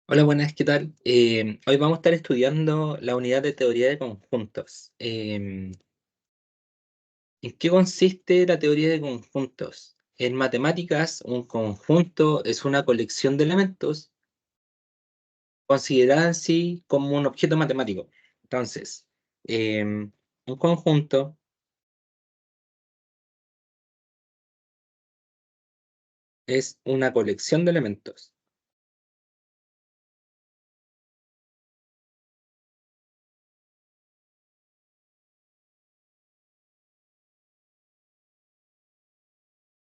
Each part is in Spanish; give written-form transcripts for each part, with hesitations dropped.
Hola, buenas, ¿qué tal? Hoy vamos a estar estudiando la unidad de teoría de conjuntos. ¿En qué consiste la teoría de conjuntos? En matemáticas, un conjunto es una colección de elementos considerada en sí como un objeto matemático. Entonces, un conjunto es una colección de elementos.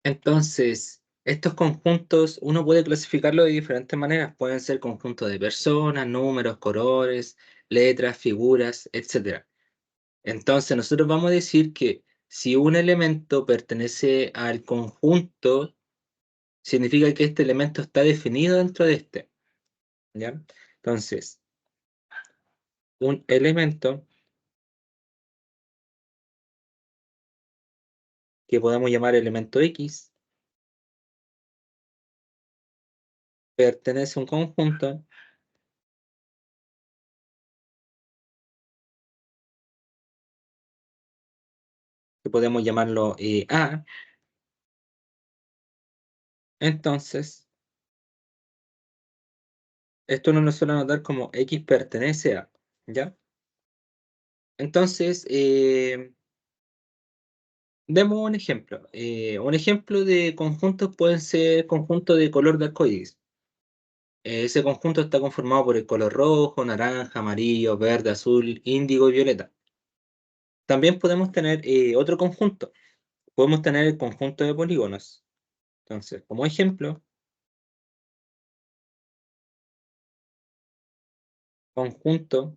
Entonces, estos conjuntos uno puede clasificarlos de diferentes maneras. Pueden ser conjuntos de personas, números, colores, letras, figuras, etcétera. Entonces, nosotros vamos a decir que si un elemento pertenece al conjunto, significa que este elemento está definido dentro de este, ¿ya? Entonces, un elemento que podemos llamar elemento X pertenece a un conjunto que podemos llamarlo A. Entonces, esto uno lo suele anotar como X pertenece a, ¿ya? Entonces, demos un ejemplo. Un ejemplo de conjuntos pueden ser conjuntos de color de arcoíris. Ese conjunto está conformado por el color rojo, naranja, amarillo, verde, azul, índigo y violeta. También podemos tener otro conjunto. Podemos tener el conjunto de polígonos. Entonces, como ejemplo, conjunto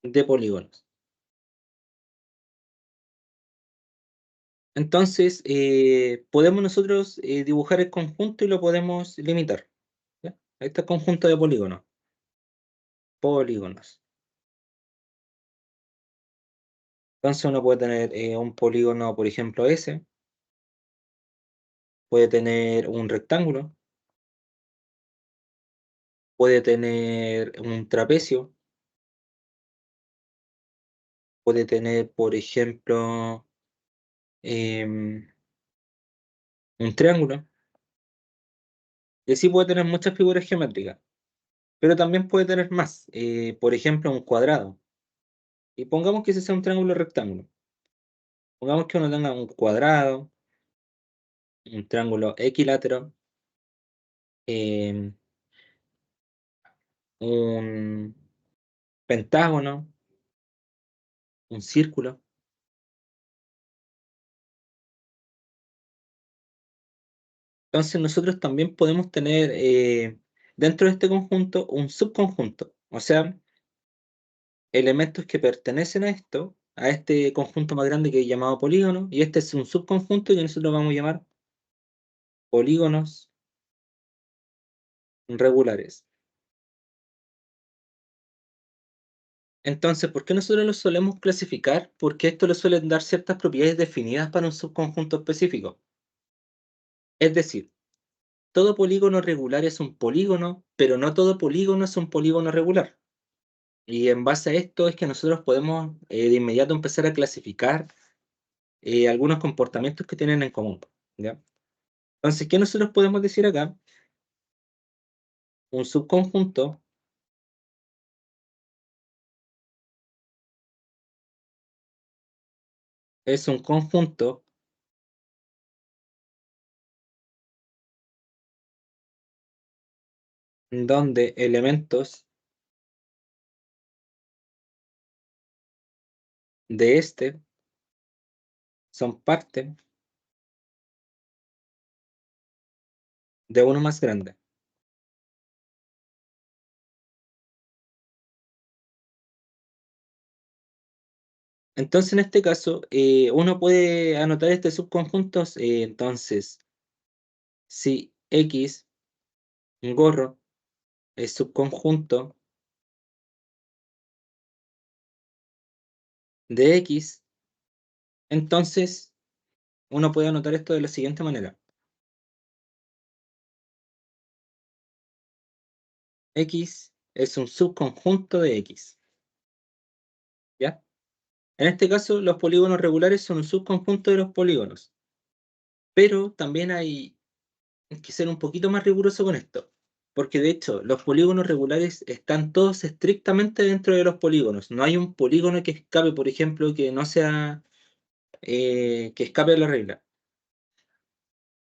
de polígonos. Entonces, podemos nosotros dibujar el conjunto y lo podemos limitar. ¿Ya? Ahí está el conjunto de polígonos. Polígonos. Entonces uno puede tener un polígono, por ejemplo, S, puede tener un rectángulo, puede tener un trapecio, puede tener, por ejemplo, em, un triángulo, y así puede tener muchas figuras geométricas, pero también puede tener más, por ejemplo, un cuadrado. Y pongamos que ese sea un triángulo rectángulo. Pongamos que uno tenga un cuadrado, un triángulo equilátero, em, un pentágono, un círculo. Entonces nosotros también podemos tener dentro de este conjunto un subconjunto, o sea, elementos que pertenecen a esto, a este conjunto más grande que es llamado polígono, y este es un subconjunto que nosotros vamos a llamar polígonos regulares. Entonces, ¿por qué nosotros los solemos clasificar? Porque esto le suelen dar ciertas propiedades definidas para un subconjunto específico. Es decir, todo polígono regular es un polígono, pero no todo polígono es un polígono regular. Y en base a esto es que nosotros podemos de inmediato empezar a clasificar algunos comportamientos que tienen en común, ¿ya? Entonces, ¿qué nosotros podemos decir acá? Un subconjunto es un conjunto donde elementos de este son parte de uno más grande. Entonces, en este caso, uno puede anotar este subconjuntos, entonces, si X, un gorro, es subconjunto de X, entonces uno puede anotar esto de la siguiente manera. X es un subconjunto de X, ¿ya? En este caso, los polígonos regulares son un subconjunto de los polígonos, pero también hay que ser un poquito más riguroso con esto, porque de hecho, los polígonos regulares están todos estrictamente dentro de los polígonos. No hay un polígono que escape, por ejemplo, que no sea, que escape de la regla.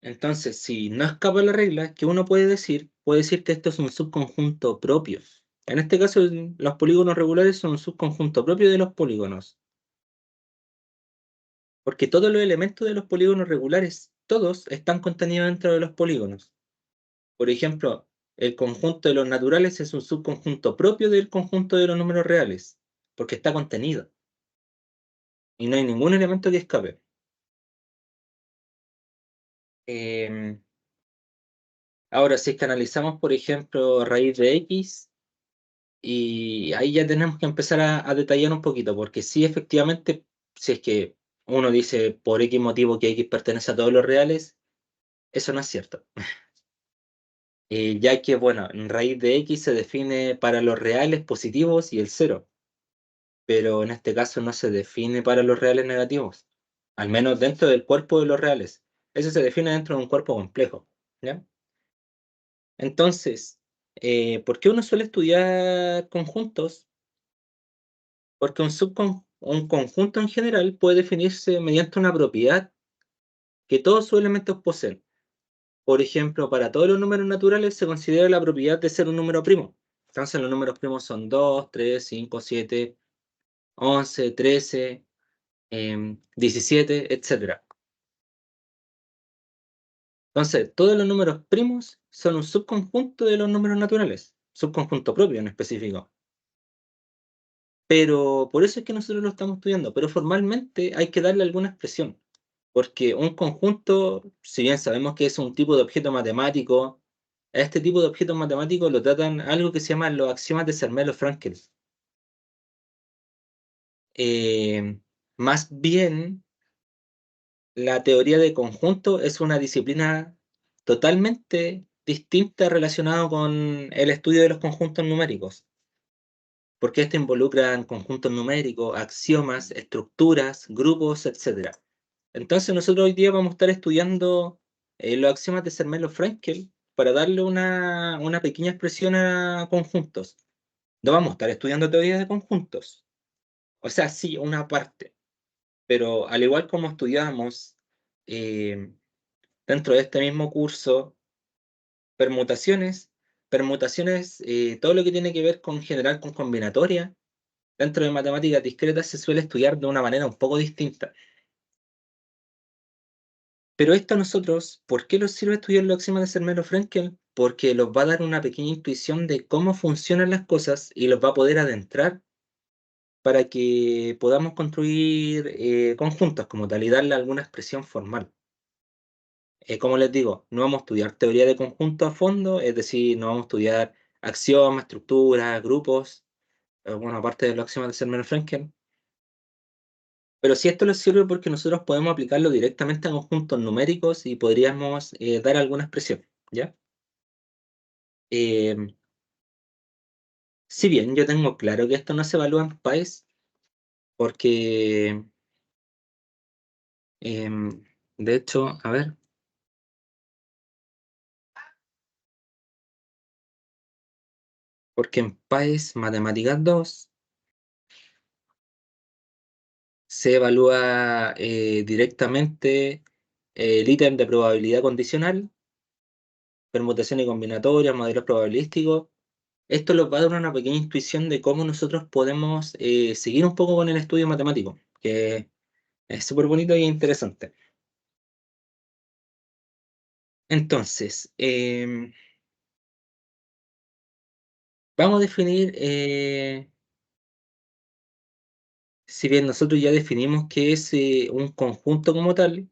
Entonces, si no escapa la regla, ¿qué uno puede decir? Puede decir que esto es un subconjunto propio. En este caso, los polígonos regulares son un subconjunto propio de los polígonos, porque todos los elementos de los polígonos regulares, todos están contenidos dentro de los polígonos. Por ejemplo, el conjunto de los naturales es un subconjunto propio del conjunto de los números reales, porque está contenido y no hay ningún elemento que escape. Em, Ahora, si es que analizamos, por ejemplo, raíz de x, y ahí ya tenemos que empezar a detallar un poquito, porque sí, efectivamente, si es que uno dice por X motivo que X pertenece a todos los reales, eso no es cierto. Ya que, bueno, en raíz de X se define para los reales positivos y el cero, pero en este caso no se define para los reales negativos, al menos dentro del cuerpo de los reales. Eso se define dentro de un cuerpo complejo, ¿ya? Entonces, ¿por qué uno suele estudiar conjuntos? Porque un conjunto en general puede definirse mediante una propiedad que todos sus elementos poseen. Por ejemplo, para todos los números naturales se considera la propiedad de ser un número primo. Entonces los números primos son 2, 3, 5, 7, 11, 13, 17, etcétera. Entonces, todos los números primos son un subconjunto de los números naturales, subconjunto propio en específico. Pero por eso es que nosotros lo estamos estudiando, pero formalmente hay que darle alguna expresión, porque un conjunto, si bien sabemos que es un tipo de objeto matemático, a este tipo de objetos matemáticos lo tratan algo que se llama los axiomas de Zermelo-Fraenkel. Eh, Más bien, la teoría de conjunto es una disciplina totalmente distinta relacionada con el estudio de los conjuntos numéricos, porque esto involucra conjuntos numéricos, axiomas, estructuras, grupos, etcétera. Entonces nosotros hoy día vamos a estar estudiando los axiomas de Zermelo-Fraenkel para darle una pequeña expresión a conjuntos. No vamos a estar estudiando teorías de conjuntos. O sea, sí, una parte, pero al igual como estudiamos eh, dentro de este mismo curso permutaciones, todo lo que tiene que ver con general con combinatoria, dentro de matemáticas discretas se suele estudiar de una manera un poco distinta. Pero esto a nosotros, ¿por qué nos sirve estudiar los axiomas de Zermelo-Fraenkel? Porque nos va a dar una pequeña intuición de cómo funcionan las cosas y los va a poder adentrar para que podamos construir conjuntos como tal y darle alguna expresión formal. Como les digo, no vamos a estudiar teoría de conjuntos a fondo, es decir, no vamos a estudiar axiomas, estructuras, grupos, bueno, aparte de los axiomas de Zermelo-Fraenkel, pero sí esto les sirve porque nosotros podemos aplicarlo directamente a conjuntos numéricos y podríamos dar alguna expresión, ¿ya? Eh, si bien yo tengo claro que esto no se evalúa en PAES, porque de hecho, a ver, porque en PAES Matemáticas 2 se evalúa directamente el ítem de probabilidad condicional, permutación y combinatoria, modelos probabilísticos. Esto nos va a dar una pequeña intuición de cómo nosotros podemos seguir un poco con el estudio matemático, que es súper bonito y interesante. Entonces, vamos a definir, si bien nosotros ya definimos qué es un conjunto como tal,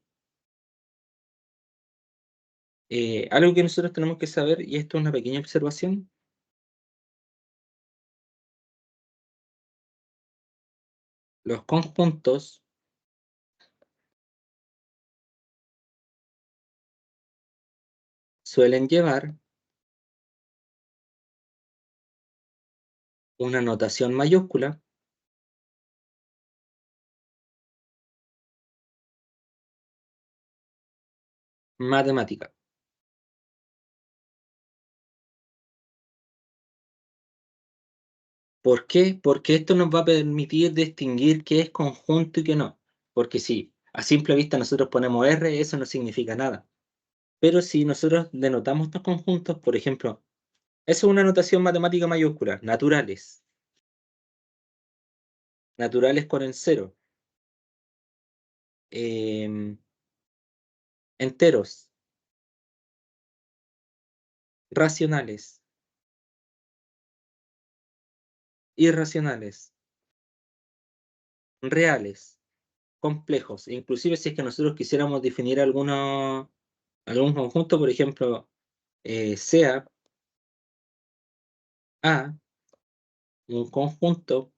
algo que nosotros tenemos que saber, y esto es una pequeña observación, los conjuntos suelen llevar una notación mayúscula, matemática. ¿Por qué? Porque esto nos va a permitir distinguir qué es conjunto y qué no. Porque si a simple vista nosotros ponemos R, eso no significa nada. Pero si nosotros denotamos estos conjuntos, por ejemplo, eso es una notación matemática mayúscula, naturales. Naturales con el cero. em, enteros, racionales, irracionales, reales, complejos. Inclusive si es que nosotros quisiéramos definir algún conjunto, por ejemplo, sea A un conjunto,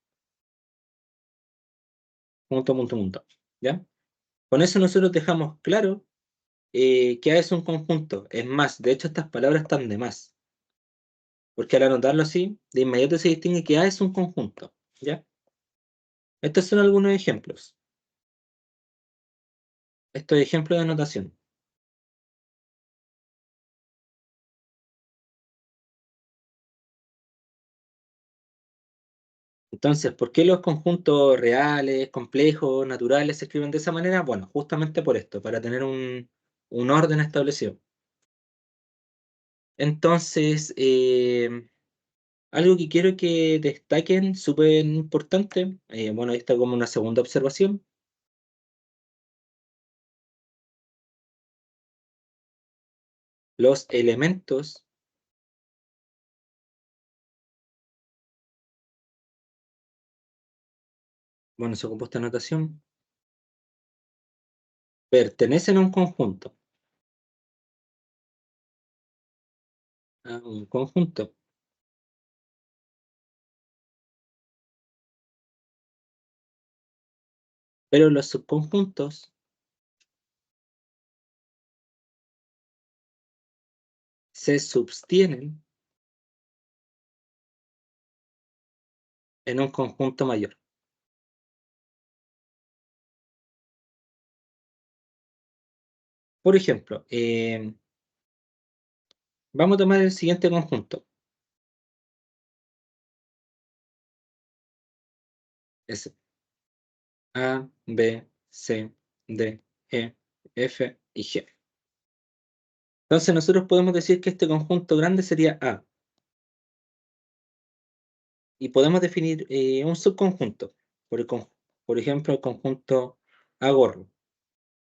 punto, punto, punto, ¿ya? Con eso nosotros dejamos claro que A es un conjunto. Es más, de hecho estas palabras están de más, porque al anotarlo así, de inmediato se distingue que A es un conjunto, ¿ya? Estos son algunos ejemplos. Estos ejemplos de notación. Entonces, ¿por qué los conjuntos reales, complejos, naturales se escriben de esa manera? Bueno, justamente por esto, para tener un orden establecido. Entonces, algo que quiero que destaquen, súper importante, bueno, ahí está como una segunda observación, los elementos, bueno, se compuesta notación, pertenecen a un conjunto, pero los subconjuntos se subtienen en un conjunto mayor. Por ejemplo, vamos a tomar el siguiente conjunto. Es A, B, C, D, E, F y G. Entonces nosotros podemos decir que este conjunto grande sería A y podemos definir un subconjunto. Por, por ejemplo, el conjunto A gorro,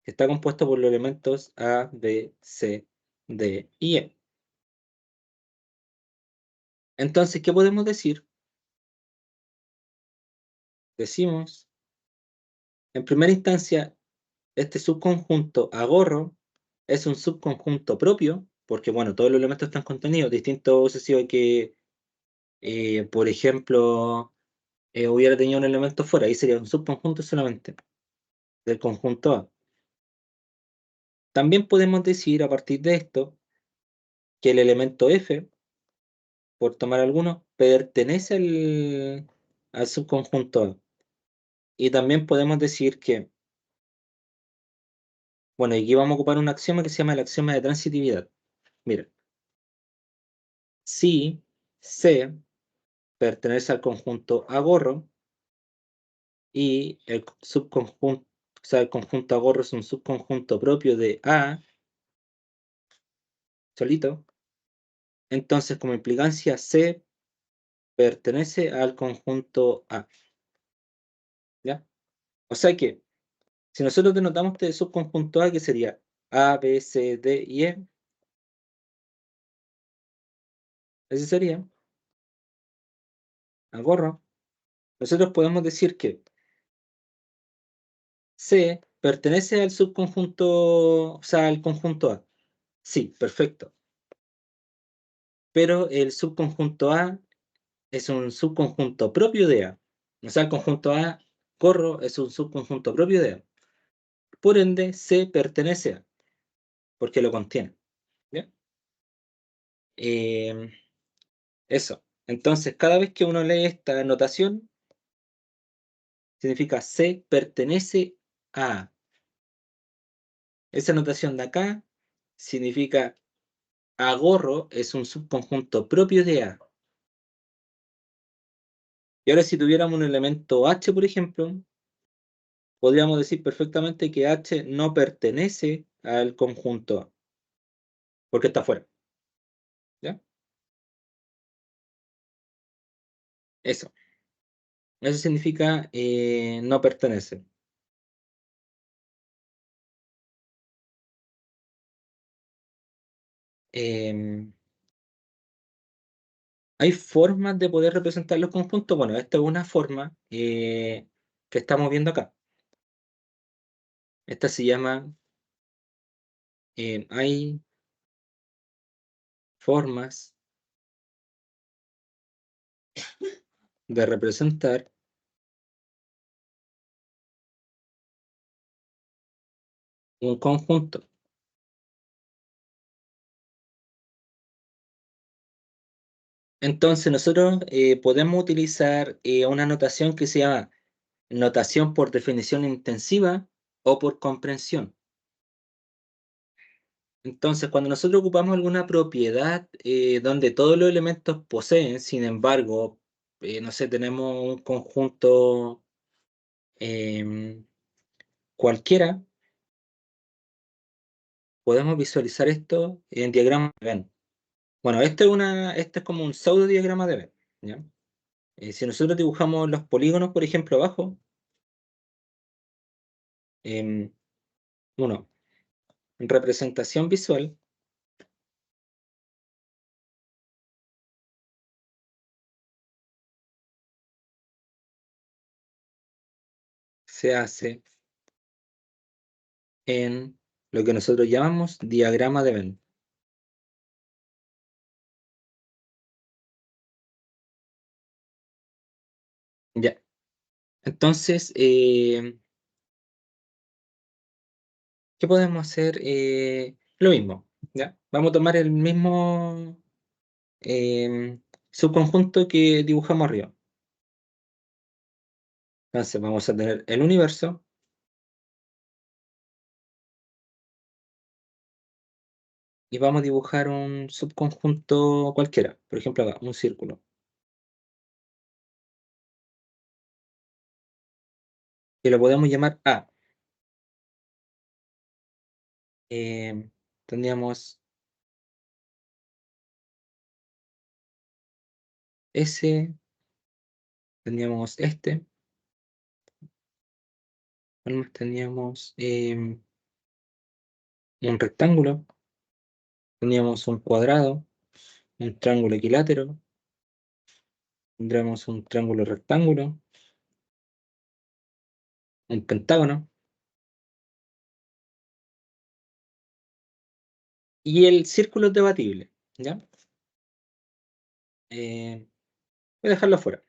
que está compuesto por los elementos A, B, C, D y E. Entonces, ¿qué podemos decir? Decimos, en primera instancia, este subconjunto A gorro es un subconjunto propio, porque bueno, todos los elementos están contenidos, distinto si sido que, por ejemplo, hubiera tenido un elemento fuera, ahí sería un subconjunto solamente del conjunto A. También podemos decir a partir de esto que el elemento F, por tomar alguno, pertenece al subconjunto A. Y también podemos decir que, bueno, aquí vamos a ocupar un axioma que se llama el axioma de transitividad. Mira, si C pertenece al conjunto A gorro y el subconjunto, o sea, el conjunto A gorro es un subconjunto propio de A solito, entonces como implicancia C pertenece al conjunto A, ¿ya? O sea que si nosotros denotamos este subconjunto A, que sería A, B, C, D y E, ese sería a gorro, nosotros podemos decir que C pertenece al subconjunto, o sea, al conjunto A. Sí, perfecto. Pero el subconjunto A es un subconjunto propio de A. O sea, el conjunto A, gorro, es un subconjunto propio de A. Por ende, C pertenece a, porque lo contiene. ¿Bien? Eso. Entonces, cada vez que uno lee esta notación, significa C pertenece a. Esa notación de acá significa agorro es un subconjunto propio de A. Y ahora si tuviéramos un elemento H, por ejemplo, podríamos decir perfectamente que H no pertenece al conjunto A, porque está fuera. ¿Ya? Eso. Eso significa no pertenece. Em, ¿Hay formas de poder representar los conjuntos? Bueno, esta es una forma que estamos viendo acá. Esta se llama, hay formas de representar un conjunto. Entonces nosotros podemos utilizar una notación que se llama notación por definición intensiva o por comprensión. Entonces, cuando nosotros ocupamos alguna propiedad donde todos los elementos poseen, sin embargo, no sé, tenemos un conjunto em, cualquiera, podemos visualizar esto en diagrama de Venn. Bueno, este es como un pseudo diagrama de Venn, ¿ya? Si nosotros dibujamos los polígonos, por ejemplo, abajo, em, uno, representación visual se hace en lo que nosotros llamamos diagrama de Venn. Ya. Entonces, ¿qué podemos hacer? Lo mismo, ¿ya? Vamos a tomar el mismo subconjunto que dibujamos arriba. Entonces, vamos a tener el universo y vamos a dibujar un subconjunto cualquiera. Por ejemplo, acá, un círculo. Y lo podemos llamar A. Eh, Tendríamos S, tendríamos este, ¿cuál más teníamos? Un rectángulo, teníamos un cuadrado, un triángulo equilátero, tendríamos un triángulo rectángulo, un pentágono, y el círculo es debatible, ¿ya? Voy a dejarlo fuera,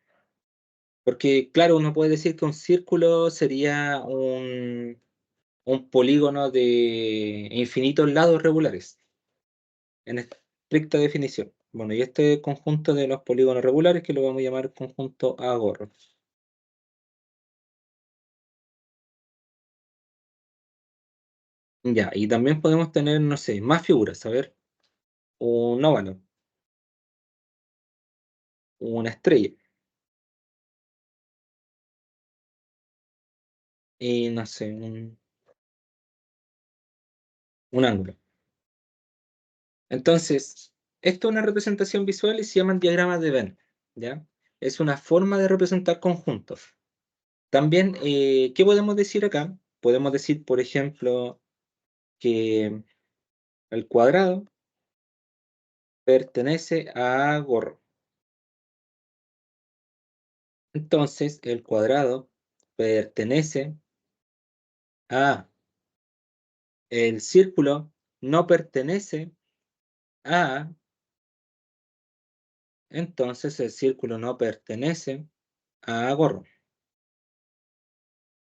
porque claro, uno puede decir que un círculo sería un polígono de infinitos lados regulares, en estricta definición. Bueno, y este conjunto de los polígonos regulares que lo vamos a llamar conjunto Agorro. Ya, y también podemos tener, no sé, más figuras, a ver, un óvalo, una estrella, y no sé, un ángulo. Entonces, esto es una representación visual y se llaman diagramas de Venn, ¿ya? Es una forma de representar conjuntos. También, ¿qué podemos decir acá? Podemos decir, por ejemplo, que el cuadrado pertenece a gorro. Entonces, el cuadrado pertenece a el círculo, no pertenece a, entonces el círculo no pertenece a gorro,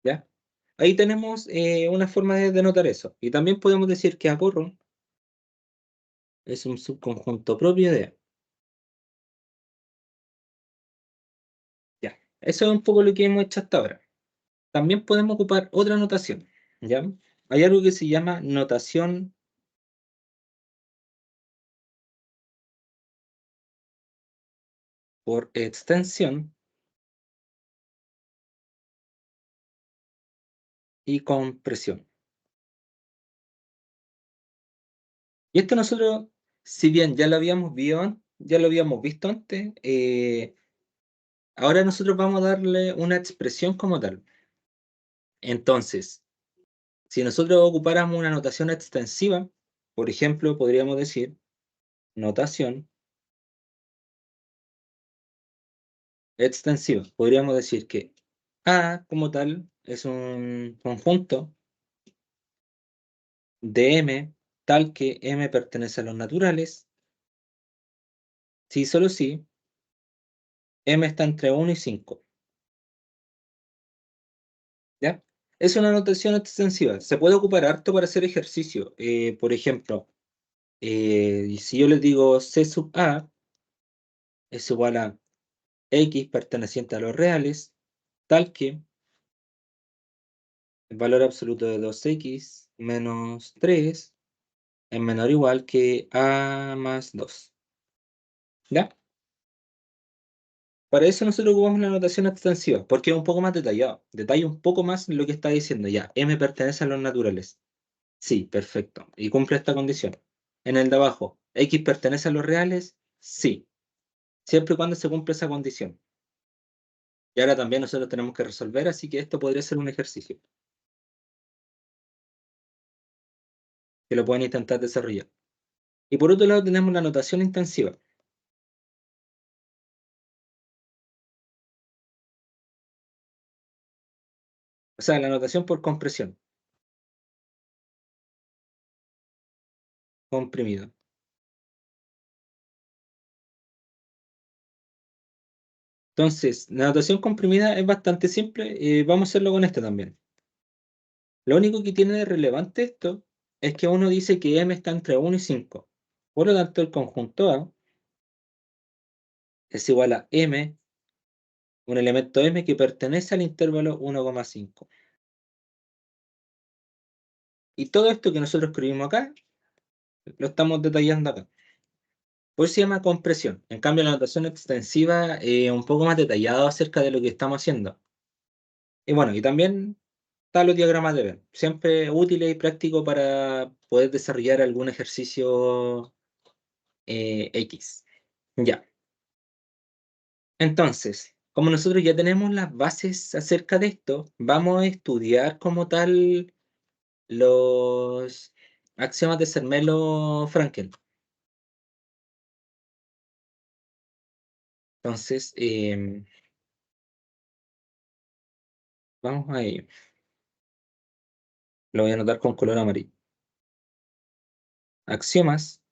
¿ya? Ahí tenemos una forma de denotar eso. Y también podemos decir que agorro es un subconjunto propio de A. Eso es un poco lo que hemos hecho hasta ahora. También podemos ocupar otra notación, ¿ya? Hay algo que se llama notación por extensión y compresión. Y esto nosotros, si bien ya lo habíamos visto antes, ahora nosotros vamos a darle una expresión como tal. Entonces, si nosotros ocupáramos una notación extensiva, por ejemplo, podríamos decir notación extensiva. Podríamos decir que A como tal es un conjunto de M tal que M pertenece a los naturales, si solo si M está entre 1 y 5. ¿Ya? Es una notación extensiva. Se puede ocupar harto para hacer ejercicio. Por ejemplo, si yo les digo C sub A es igual a X perteneciente a los reales, tal que el valor absoluto de 2x menos 3 es menor o igual que A más 2. ¿Ya? Para eso nosotros ocupamos la notación extensiva, porque es un poco más detallado. Detalla un poco más lo que está diciendo ya. M pertenece a los naturales. Sí, perfecto. Y cumple esta condición. En el de abajo, ¿X pertenece a los reales? Sí, siempre y cuando se cumple esa condición. Y ahora también nosotros tenemos que resolver, así que esto podría ser un ejercicio que lo pueden intentar desarrollar. Y por otro lado tenemos la notación intensiva, o sea, la notación por compresión, comprimido. Entonces, la notación comprimida es bastante simple y vamos a hacerlo con esta también. Lo único que tiene de relevante esto es que uno dice que M está entre 1 y 5. Por lo tanto, el conjunto A es igual a M, un elemento M que pertenece al intervalo 1,5. Y todo esto que nosotros escribimos acá, lo estamos detallando acá. Por eso se llama compresión. En cambio, la notación extensiva es un poco más detallado acerca de lo que estamos haciendo. Y bueno, y también están los diagramas de Venn. Siempre útiles y prácticos para poder desarrollar algún ejercicio X. Ya. Entonces, como nosotros ya tenemos las bases acerca de esto, vamos a estudiar como tal los axiomas de Zermelo-Fraenkel. Entonces, vamos a ello. Lo voy a anotar con color amarillo. Axiomas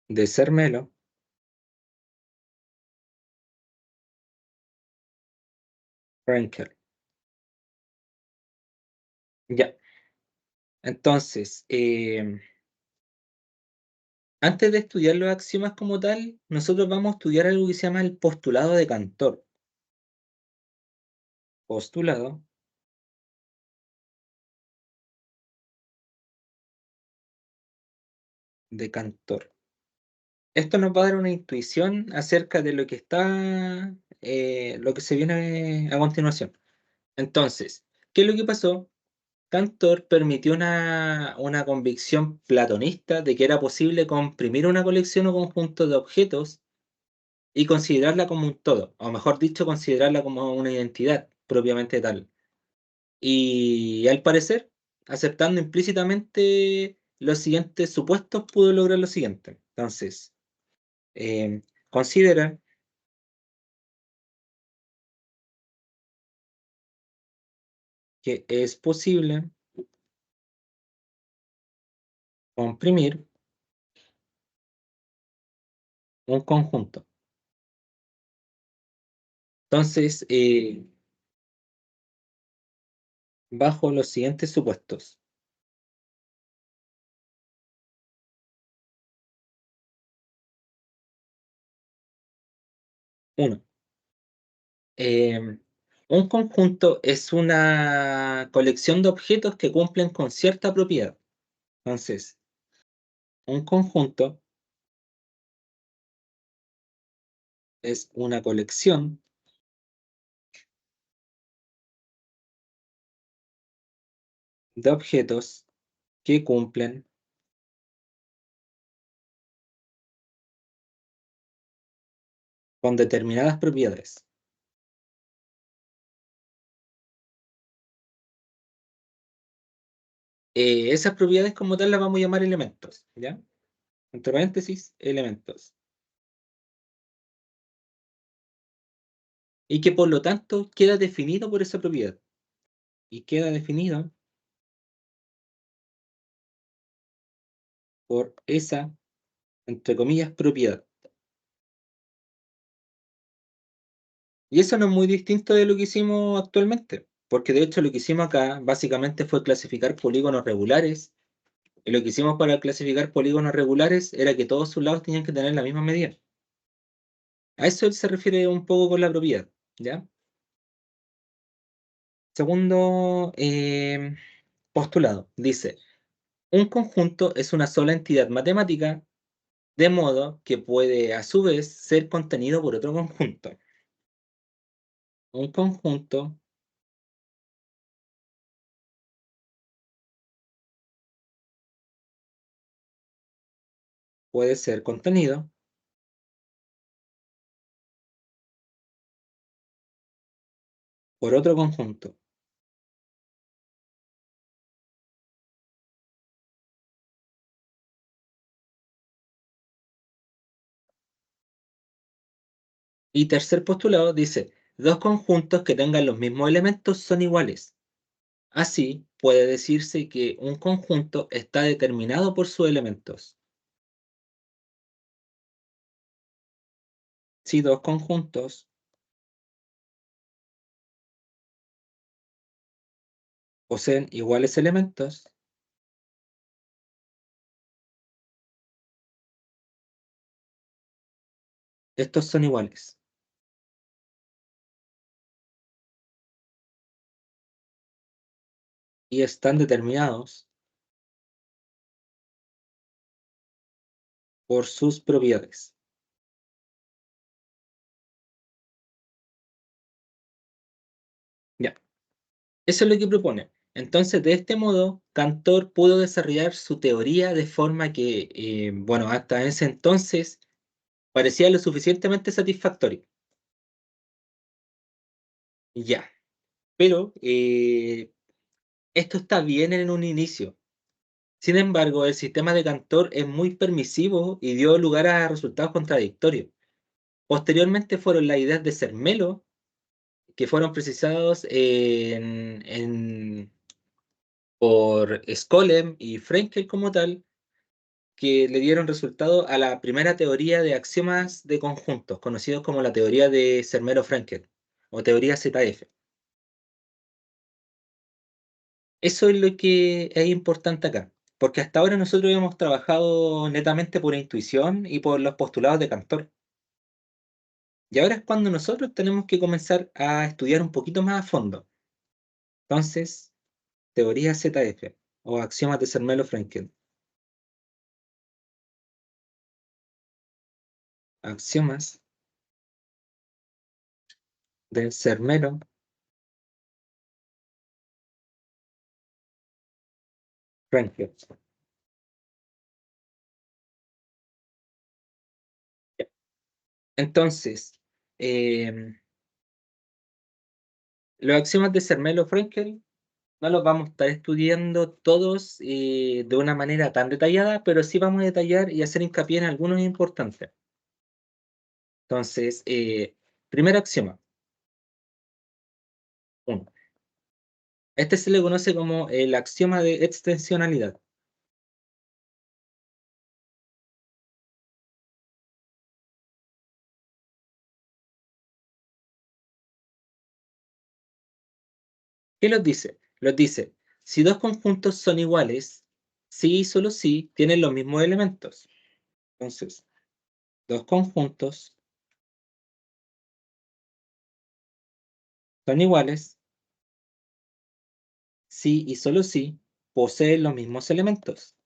de Zermelo-Fraenkel. Ya. Entonces, antes de estudiar los axiomas como tal, nosotros vamos a estudiar algo que se llama el postulado de Cantor. Postulado de Cantor. Esto nos va a dar una intuición acerca de lo que está, lo que se viene a continuación. Entonces, ¿qué es lo que pasó? Cantor permitió una convicción platonista de que era posible comprimir una colección o conjunto de objetos y considerarla como un todo, o mejor dicho, considerarla como una identidad propiamente tal. Y al parecer, aceptando implícitamente los siguientes supuestos, pudo lograr lo siguiente. Entonces, considera que es posible comprimir un conjunto. Entonces, bajo los siguientes supuestos. Uno, un conjunto es una colección de objetos que cumplen con cierta propiedad. Entonces, un conjunto es una colección de objetos que cumplen con determinadas propiedades. Esas propiedades como tal las vamos a llamar elementos, ¿ya? Entre paréntesis, elementos. Y que por lo tanto queda definido por esa propiedad. Y queda definido por esa, entre comillas, propiedad. Y eso no es muy distinto de lo que hicimos actualmente, porque de hecho lo que hicimos acá básicamente fue clasificar polígonos regulares, y lo que hicimos para clasificar polígonos regulares era que todos sus lados tenían que tener la misma medida. A eso él se refiere un poco con la propiedad, ¿ya? Segundo postulado, dice, un conjunto es una sola entidad matemática, de modo que puede a su vez ser contenido por otro conjunto. Un conjunto puede ser contenido por otro conjunto. Y tercer postulado dice, dos conjuntos que tengan los mismos elementos son iguales. Así, puede decirse que un conjunto está determinado por sus elementos. Si dos conjuntos poseen iguales elementos, estos son iguales y están determinados por sus propiedades. Ya, eso es lo que propone. Entonces, de este modo, Cantor pudo desarrollar su teoría de forma que, bueno, hasta ese entonces parecía lo suficientemente satisfactorio. Ya, pero esto está bien en un inicio. Sin embargo, el sistema de Cantor es muy permisivo y dio lugar a resultados contradictorios. Posteriormente fueron las ideas de Zermelo, que fueron precisados por Skolem y Frenkel como tal, que le dieron resultado a la primera teoría de axiomas de conjuntos, conocidos como la teoría de Zermelo-Frenkel o teoría ZF. Eso es lo que es importante acá, porque hasta ahora nosotros hemos trabajado netamente por intuición y por los postulados de Cantor. Y ahora es cuando nosotros tenemos que comenzar a estudiar un poquito más a fondo. Entonces, teoría ZF o axiomas de Zermelo-Fraenkel. Axiomas de Zermelo-Fraenkel. Entonces, eh, los axiomas de Zermelo-Fraenkel no los vamos a estar estudiando todos de una manera tan detallada, pero sí vamos a detallar y hacer hincapié en algunos importantes. Entonces, primer axioma, uno. Este se le conoce como el axioma de extensionalidad. ¿Qué los dice? Los dice, si dos conjuntos son iguales, sí y solo sí tienen los mismos elementos. Entonces, dos conjuntos son iguales si y solo si poseen los mismos elementos.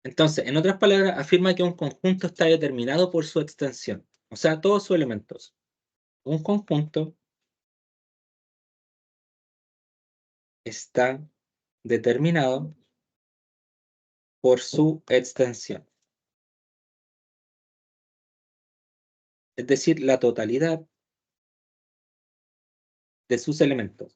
Entonces, en otras palabras, afirma que un conjunto está determinado por su extensión, o sea, todos sus elementos. Un conjunto está determinado por su extensión, es decir, la totalidad de sus elementos.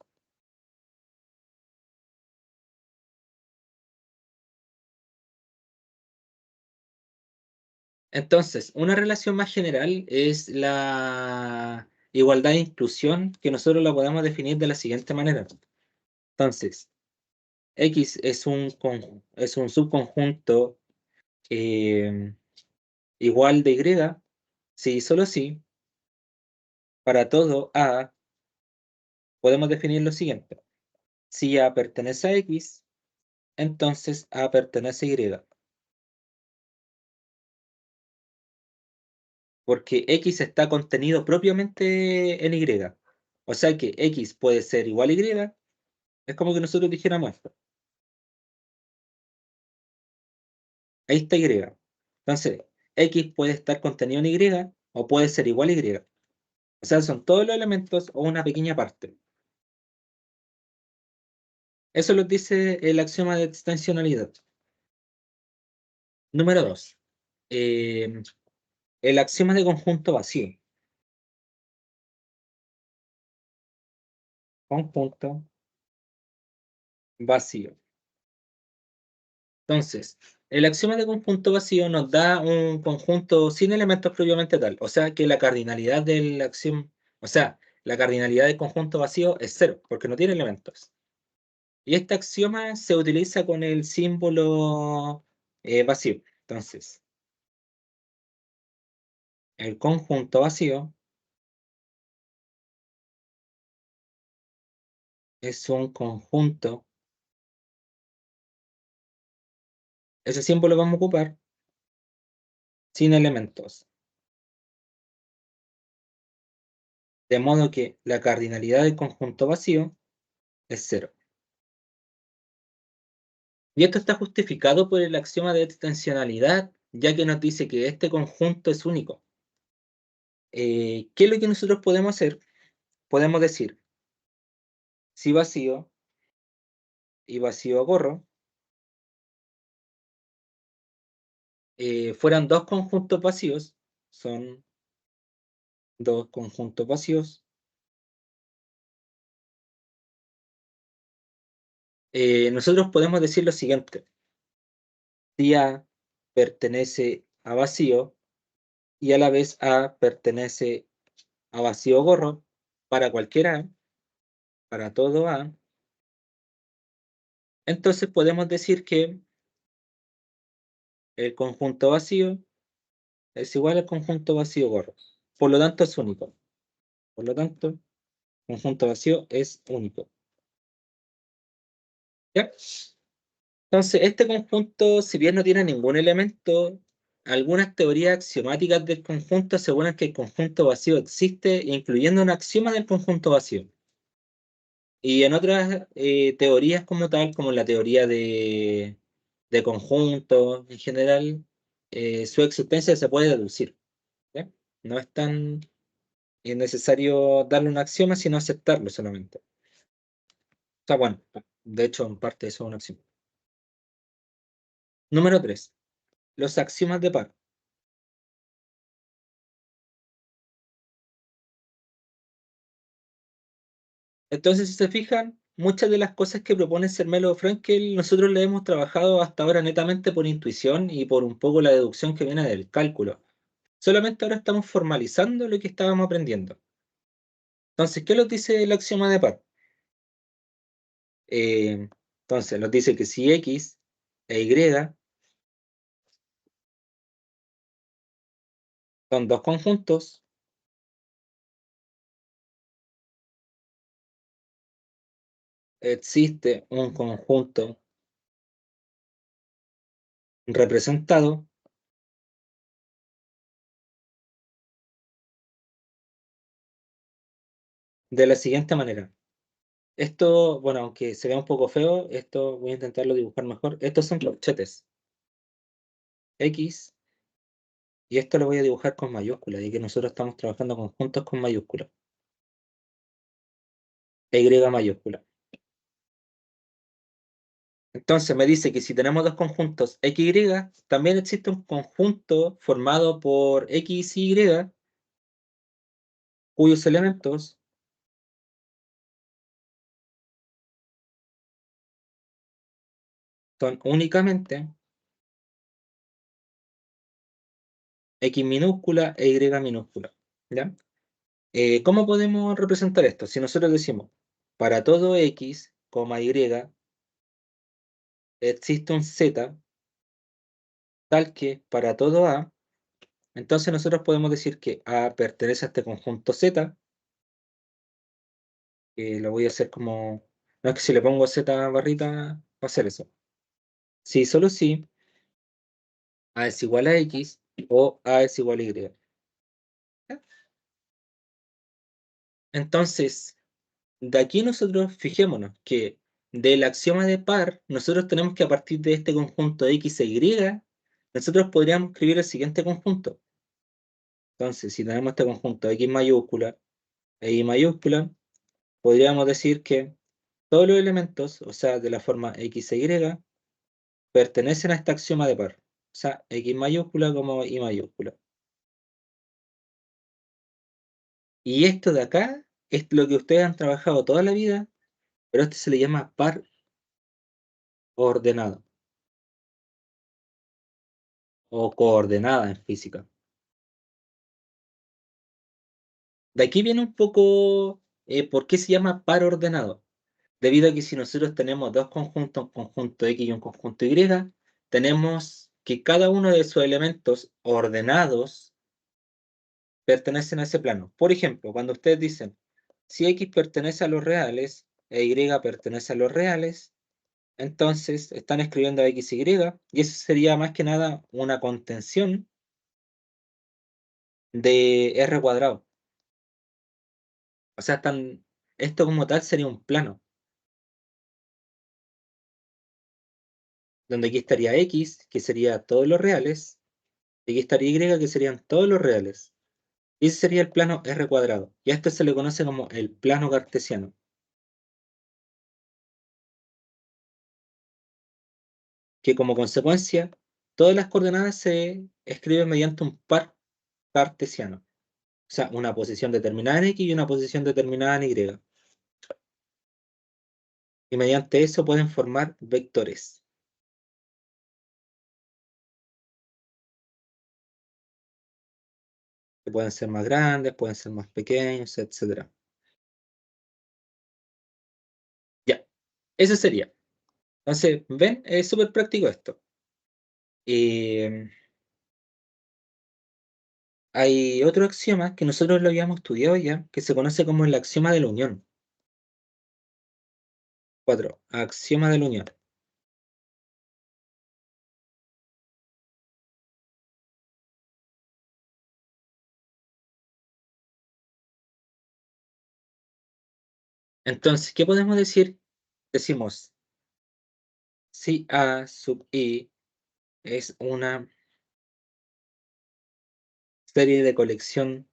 Entonces, una relación más general es la igualdad e inclusión, que nosotros la podemos definir de la siguiente manera. Entonces, X es un subconjunto eh, igual de Y, si y solo si, para todo A, podemos definir lo siguiente. Si A pertenece a X, entonces A pertenece a Y, porque X está contenido propiamente en Y. O sea que X puede ser igual a Y, es como que nosotros dijéramos esto. Ahí está Y. Entonces, X puede estar contenido en Y o puede ser igual a Y. O sea, son todos los elementos o una pequeña parte. Eso lo dice el axioma de extensionalidad. Número 2. El axioma de conjunto vacío. Conjunto vacío. Entonces, el axioma de conjunto vacío nos da un conjunto sin elementos propiamente tal. O sea que la cardinalidad del axioma, o sea, la cardinalidad del conjunto vacío es cero, porque no tiene elementos. Y este axioma se utiliza con el símbolo vacío. Entonces, el conjunto vacío es un conjunto. Ese símbolo lo vamos a ocupar sin elementos. De modo que la cardinalidad del conjunto vacío es cero. Y esto está justificado por el axioma de extensionalidad, ya que nos dice que este conjunto es único. ¿Qué es lo que nosotros podemos hacer? Podemos decir, si vacío y vacío gorro fueran dos conjuntos vacíos, son dos conjuntos vacíos, nosotros podemos decir lo siguiente. Si A pertenece a vacío y a la vez A pertenece a vacío gorro, para cualquier A, para todo A, entonces podemos decir que el conjunto vacío es igual al conjunto vacío gorro. Por lo tanto, es único. Por lo tanto, conjunto vacío es único. ¿Ya? Entonces, este conjunto, si bien no tiene ningún elemento, algunas teorías axiomáticas del conjunto aseguran que el conjunto vacío existe, incluyendo un axioma del conjunto vacío. Y en otras teorías como tal, como la teoría de conjuntos en general, su existencia se puede deducir. ¿Ya? No es tan necesario darle un axioma, sino aceptarlo solamente. O sea, bueno, de hecho, en parte eso es un axioma. Número 3. Los axiomas de par. Entonces, si se fijan, muchas de las cosas que propone Zermelo Fraenkel, nosotros le hemos trabajado hasta ahora netamente por intuición y por un poco la deducción que viene del cálculo. Solamente ahora estamos formalizando lo que estábamos aprendiendo. Entonces, ¿qué nos dice el axioma de par? Eh, entonces, nos dice que si X e Y son dos conjuntos, existe un conjunto representado de la siguiente manera. Esto, bueno, aunque se vea un poco feo, esto voy a intentarlo dibujar mejor. Estos son corchetes X, y esto lo voy a dibujar con mayúsculas, y que nosotros estamos trabajando conjuntos con mayúsculas. Y mayúscula. Entonces me dice que si tenemos dos conjuntos X y, también existe un conjunto formado por X y Y, cuyos elementos son únicamente X minúscula e Y minúscula. ¿Ya? ¿Cómo podemos representar esto? Si nosotros decimos, para todo X, Y, existe un Z, tal que para todo A, entonces nosotros podemos decir que A pertenece a este conjunto Z, que lo voy a hacer como... No es que si le pongo Z barrita, va a ser eso. Si solo si A es igual a X o A es igual a Y. ¿Ya? Entonces, de aquí nosotros fijémonos que del axioma de par, nosotros tenemos que a partir de este conjunto de X e Y, nosotros podríamos escribir el siguiente conjunto. Entonces, si tenemos este conjunto X mayúscula e Y mayúscula, podríamos decir que todos los elementos, o sea, de la forma X e Y, pertenecen a este axioma de par. O sea, X mayúscula como Y mayúscula. Y esto de acá es lo que ustedes han trabajado toda la vida, pero este se le llama par ordenado o coordenada en física. De aquí viene un poco por qué se llama par ordenado. Debido a que si nosotros tenemos dos conjuntos, un conjunto X y un conjunto Y, tenemos que cada uno de esos elementos ordenados pertenecen a ese plano. Por ejemplo, cuando ustedes dicen, si X pertenece a los reales e Y pertenece a los reales, entonces están escribiendo a X, Y, y eso sería más que nada una contención de R cuadrado. O sea, esto como tal sería un plano, donde aquí estaría X, que sería todos los reales, y aquí estaría Y, que serían todos los reales. Y ese sería el plano R cuadrado. Y a esto se le conoce como el plano cartesiano, que como consecuencia, todas las coordenadas se escriben mediante un par cartesiano. O sea, una posición determinada en X y una posición determinada en Y. Y mediante eso pueden formar vectores, que pueden ser más grandes, pueden ser más pequeños, etc. Ya, ese sería. Entonces, ven, es súper práctico esto. Eh, Hay otro axioma que nosotros lo habíamos estudiado ya, que se conoce como el axioma de la unión. 4. Axioma de la unión. Entonces, ¿qué podemos decir? Decimos, si A sub I es una serie de colección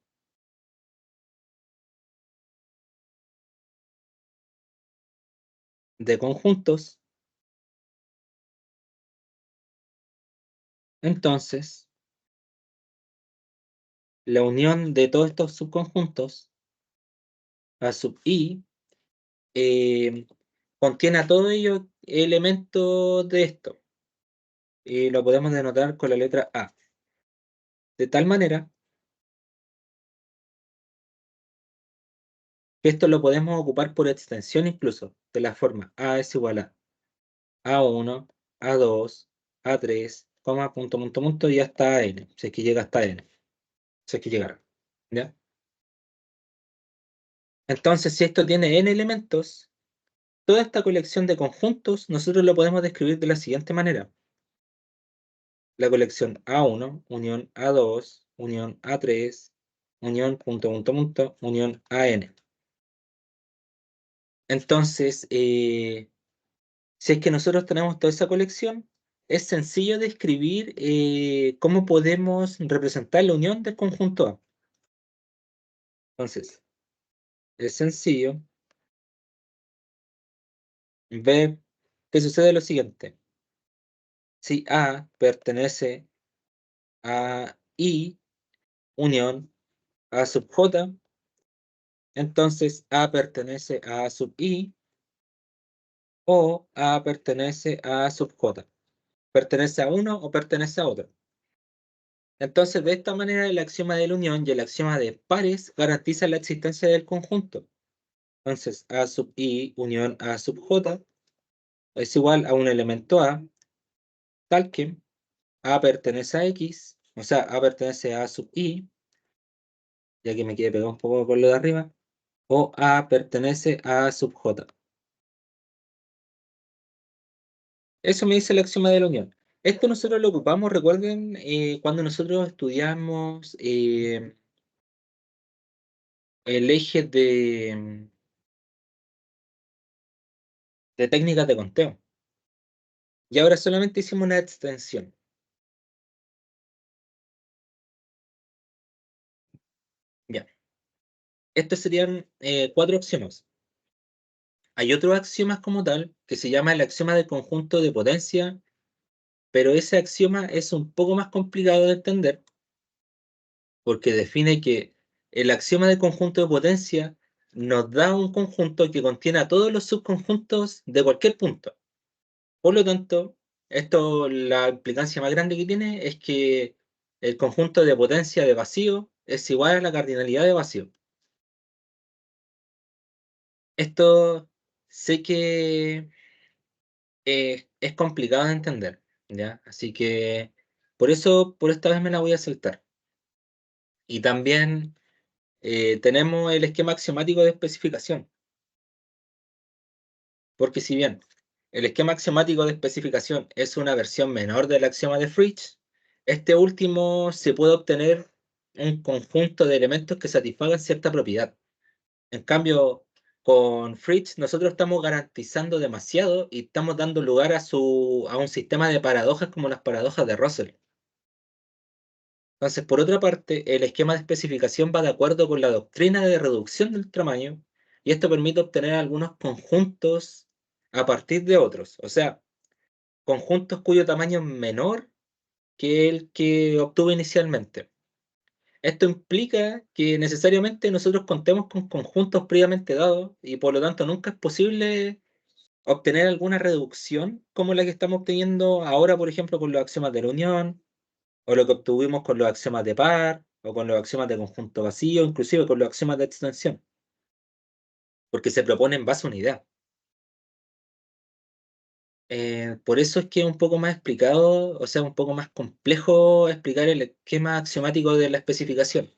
de conjuntos, entonces la unión de todos estos subconjuntos A sub I eh, contiene a todos ellos elementos de esto, y lo podemos denotar con la letra A. De tal manera que esto lo podemos ocupar por extensión incluso, de la forma A es igual a A1, A2, A3, punto, punto, punto, y hasta N, si es que llega hasta N, si es que llegara. ¿Ya? Entonces, si esto tiene N elementos, toda esta colección de conjuntos nosotros lo podemos describir de la siguiente manera. la colección A1, unión A2, unión A3, unión punto, punto, punto, unión AN. Entonces, si es que nosotros tenemos toda esa colección, es sencillo describir cómo podemos representar la unión del conjunto A. Entonces, es sencillo ver que sucede lo siguiente. Si A pertenece a I, unión A sub J, entonces A pertenece a A sub I o A pertenece a A sub J. ¿Pertenece a uno o pertenece a otro? Entonces, de esta manera, el axioma de la unión y el axioma de pares garantizan la existencia del conjunto. Entonces, A sub I unión A sub J es igual a un elemento A, tal que A pertenece a X, o sea, A pertenece a A sub I, ya que me quedé pegado un poco con lo de arriba, o A pertenece a A sub J. Eso me dice el axioma de la unión. Esto nosotros lo ocupamos, recuerden, cuando nosotros estudiamos el eje de técnicas de conteo. Y ahora solamente hicimos una extensión. Ya. Estos serían 4 axiomas. Hay otros axiomas como tal, que se llama el axioma del conjunto de potencia, pero ese axioma es un poco más complicado de entender, porque define que el axioma del conjunto de potencia nos da un conjunto que contiene a todos los subconjuntos de cualquier punto. Por lo tanto, esto, la implicancia más grande que tiene es que el conjunto de potencia de vacío es igual a la cardinalidad de vacío. Esto sé que es complicado de entender, ¿ya? Así que por eso, por esta vez me la voy a saltar. Y también tenemos el esquema axiomático de especificación, porque si bien el esquema axiomático de especificación es una versión menor del axioma de Fritz, este último se puede obtener un conjunto de elementos que satisfagan cierta propiedad. En cambio, con Fritz nosotros estamos garantizando demasiado y estamos dando lugar a un sistema de paradojas como las paradojas de Russell. Entonces, por otra parte, el esquema de especificación va de acuerdo con la doctrina de reducción del tamaño y esto permite obtener algunos conjuntos a partir de otros, o sea, conjuntos cuyo tamaño es menor que el que obtuvo inicialmente. Esto implica que necesariamente nosotros contemos con conjuntos previamente dados y por lo tanto nunca es posible obtener alguna reducción como la que estamos obteniendo ahora, por ejemplo, con los axiomas de la unión, o lo que obtuvimos con los axiomas de par, o con los axiomas de conjunto vacío, inclusive con los axiomas de extensión, porque se propone en base a una idea. Por eso es que es un poco más explicado, o sea, un poco más complejo explicar el esquema axiomático de la especificación.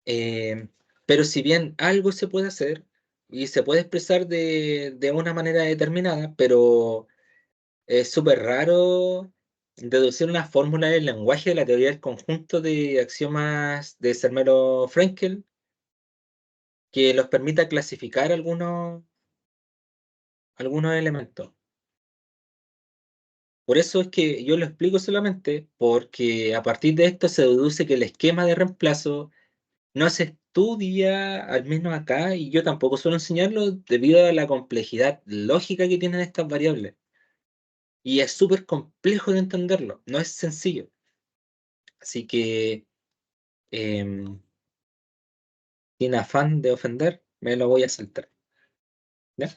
Eh, pero si bien algo se puede hacer y se puede expresar de una manera determinada, pero es súper raro deducir una fórmula del lenguaje de la teoría del conjunto de axiomas de Zermelo-Fraenkel que los permita clasificar algunos elementos. Por eso es que yo lo explico solamente porque a partir de esto se deduce que el esquema de reemplazo no se estudia, al menos acá, y yo tampoco suelo enseñarlo debido a la complejidad lógica que tienen estas variables. Y es súper complejo de entenderlo, no es sencillo. Así que, em, sin afán de ofender, me lo voy a saltar. ¿Ya?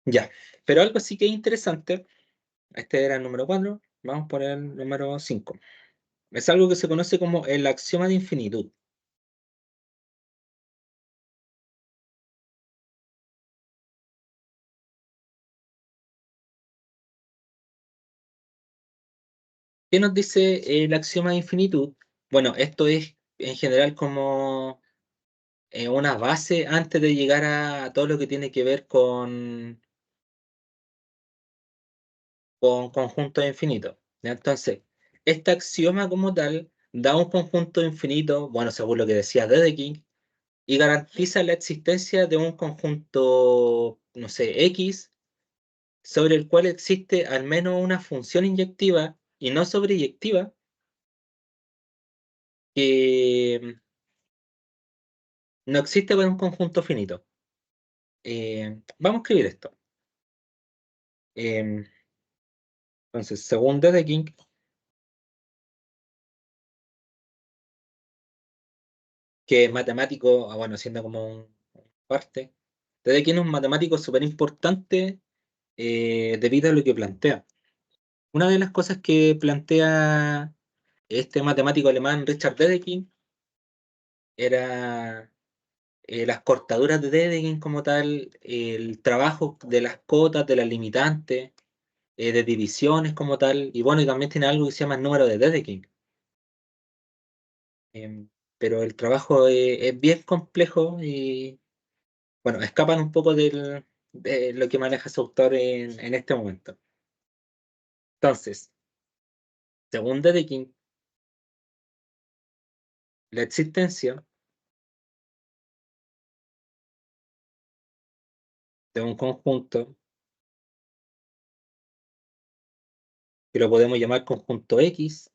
Ya. Pero algo sí que es interesante, este era el número 4, vamos por el número 5. Es algo que se conoce como el axioma de infinitud. ¿Qué nos dice el axioma de infinitud? Bueno, esto es en general como una base antes de llegar a todo lo que tiene que ver con conjuntos infinitos. ¿Ya? Entonces, este axioma como tal da un conjunto infinito, bueno, según lo que decía Dedekind, y garantiza la existencia de un conjunto, no sé, X, sobre el cual existe al menos una función inyectiva y no sobreyectiva que no existe para un conjunto finito. Vamos a escribir esto. Eh, entonces, según Dedekind, que es matemático, bueno, siendo como un parte, Dedekind es un matemático súper importante debido a lo que plantea. Una de las cosas que plantea este matemático alemán Richard Dedekind era las cortaduras de Dedekind como tal, el trabajo de las cotas, de las limitantes, de divisiones como tal, y bueno, y también tiene algo que se llama el número de Dedekind. Pero el trabajo es bien complejo y bueno, escapan un poco de lo que maneja su autor en este momento. Entonces, según Dedekind, la existencia de un conjunto que lo podemos llamar conjunto X,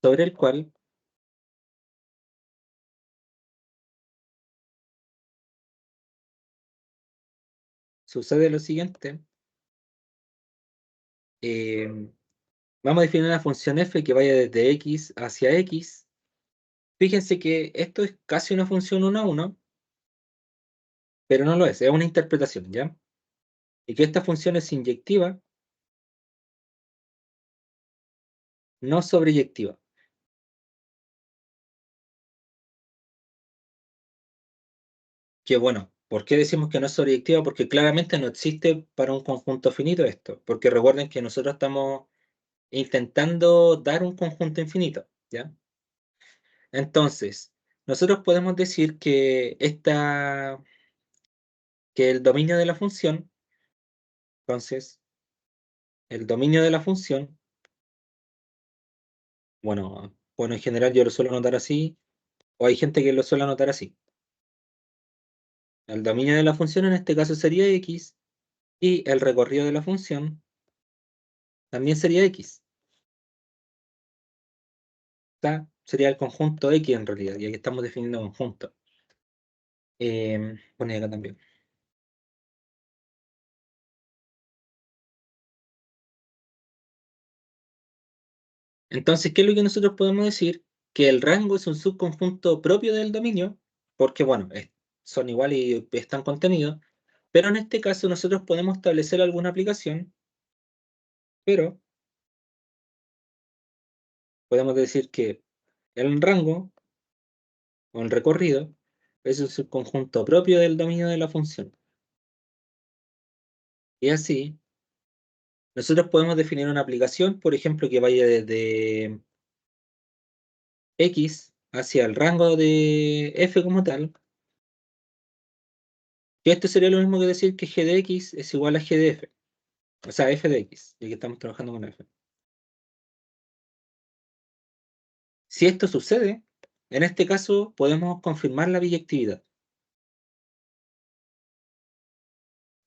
sobre el cual sucede lo siguiente. eh, Vamos a definir una función f que vaya desde x hacia x. Fíjense que esto es casi una función 1 a 1, pero no lo es una interpretación, ¿ya? Y que esta función es inyectiva, no sobreyectiva. Que bueno, ¿por qué decimos que no es sobreyectiva? Porque claramente no existe para un conjunto finito esto, porque recuerden que nosotros estamos intentando dar un conjunto infinito, ¿ya? Entonces, nosotros podemos decir que el dominio de la función, entonces, el dominio de la función, bueno, en general yo lo suelo anotar así, o hay gente que lo suele anotar así. El dominio de la función en este caso sería x, y el recorrido de la función también sería x. Sería el conjunto X en realidad, y aquí estamos definiendo conjunto. Bueno, y acá también. Entonces, ¿qué es lo que nosotros podemos decir? Que el rango es un subconjunto propio del dominio, porque bueno, son iguales y están contenidos, pero en este caso nosotros podemos establecer alguna aplicación, pero podemos decir que el rango o el recorrido es un subconjunto propio del dominio de la función. Y así, nosotros podemos definir una aplicación, por ejemplo, que vaya desde X hacia el rango de f como tal, que esto sería lo mismo que decir que g de x es igual a g de f, o sea, f de x, y que estamos trabajando con f. Si esto sucede, en este caso podemos confirmar la biyectividad,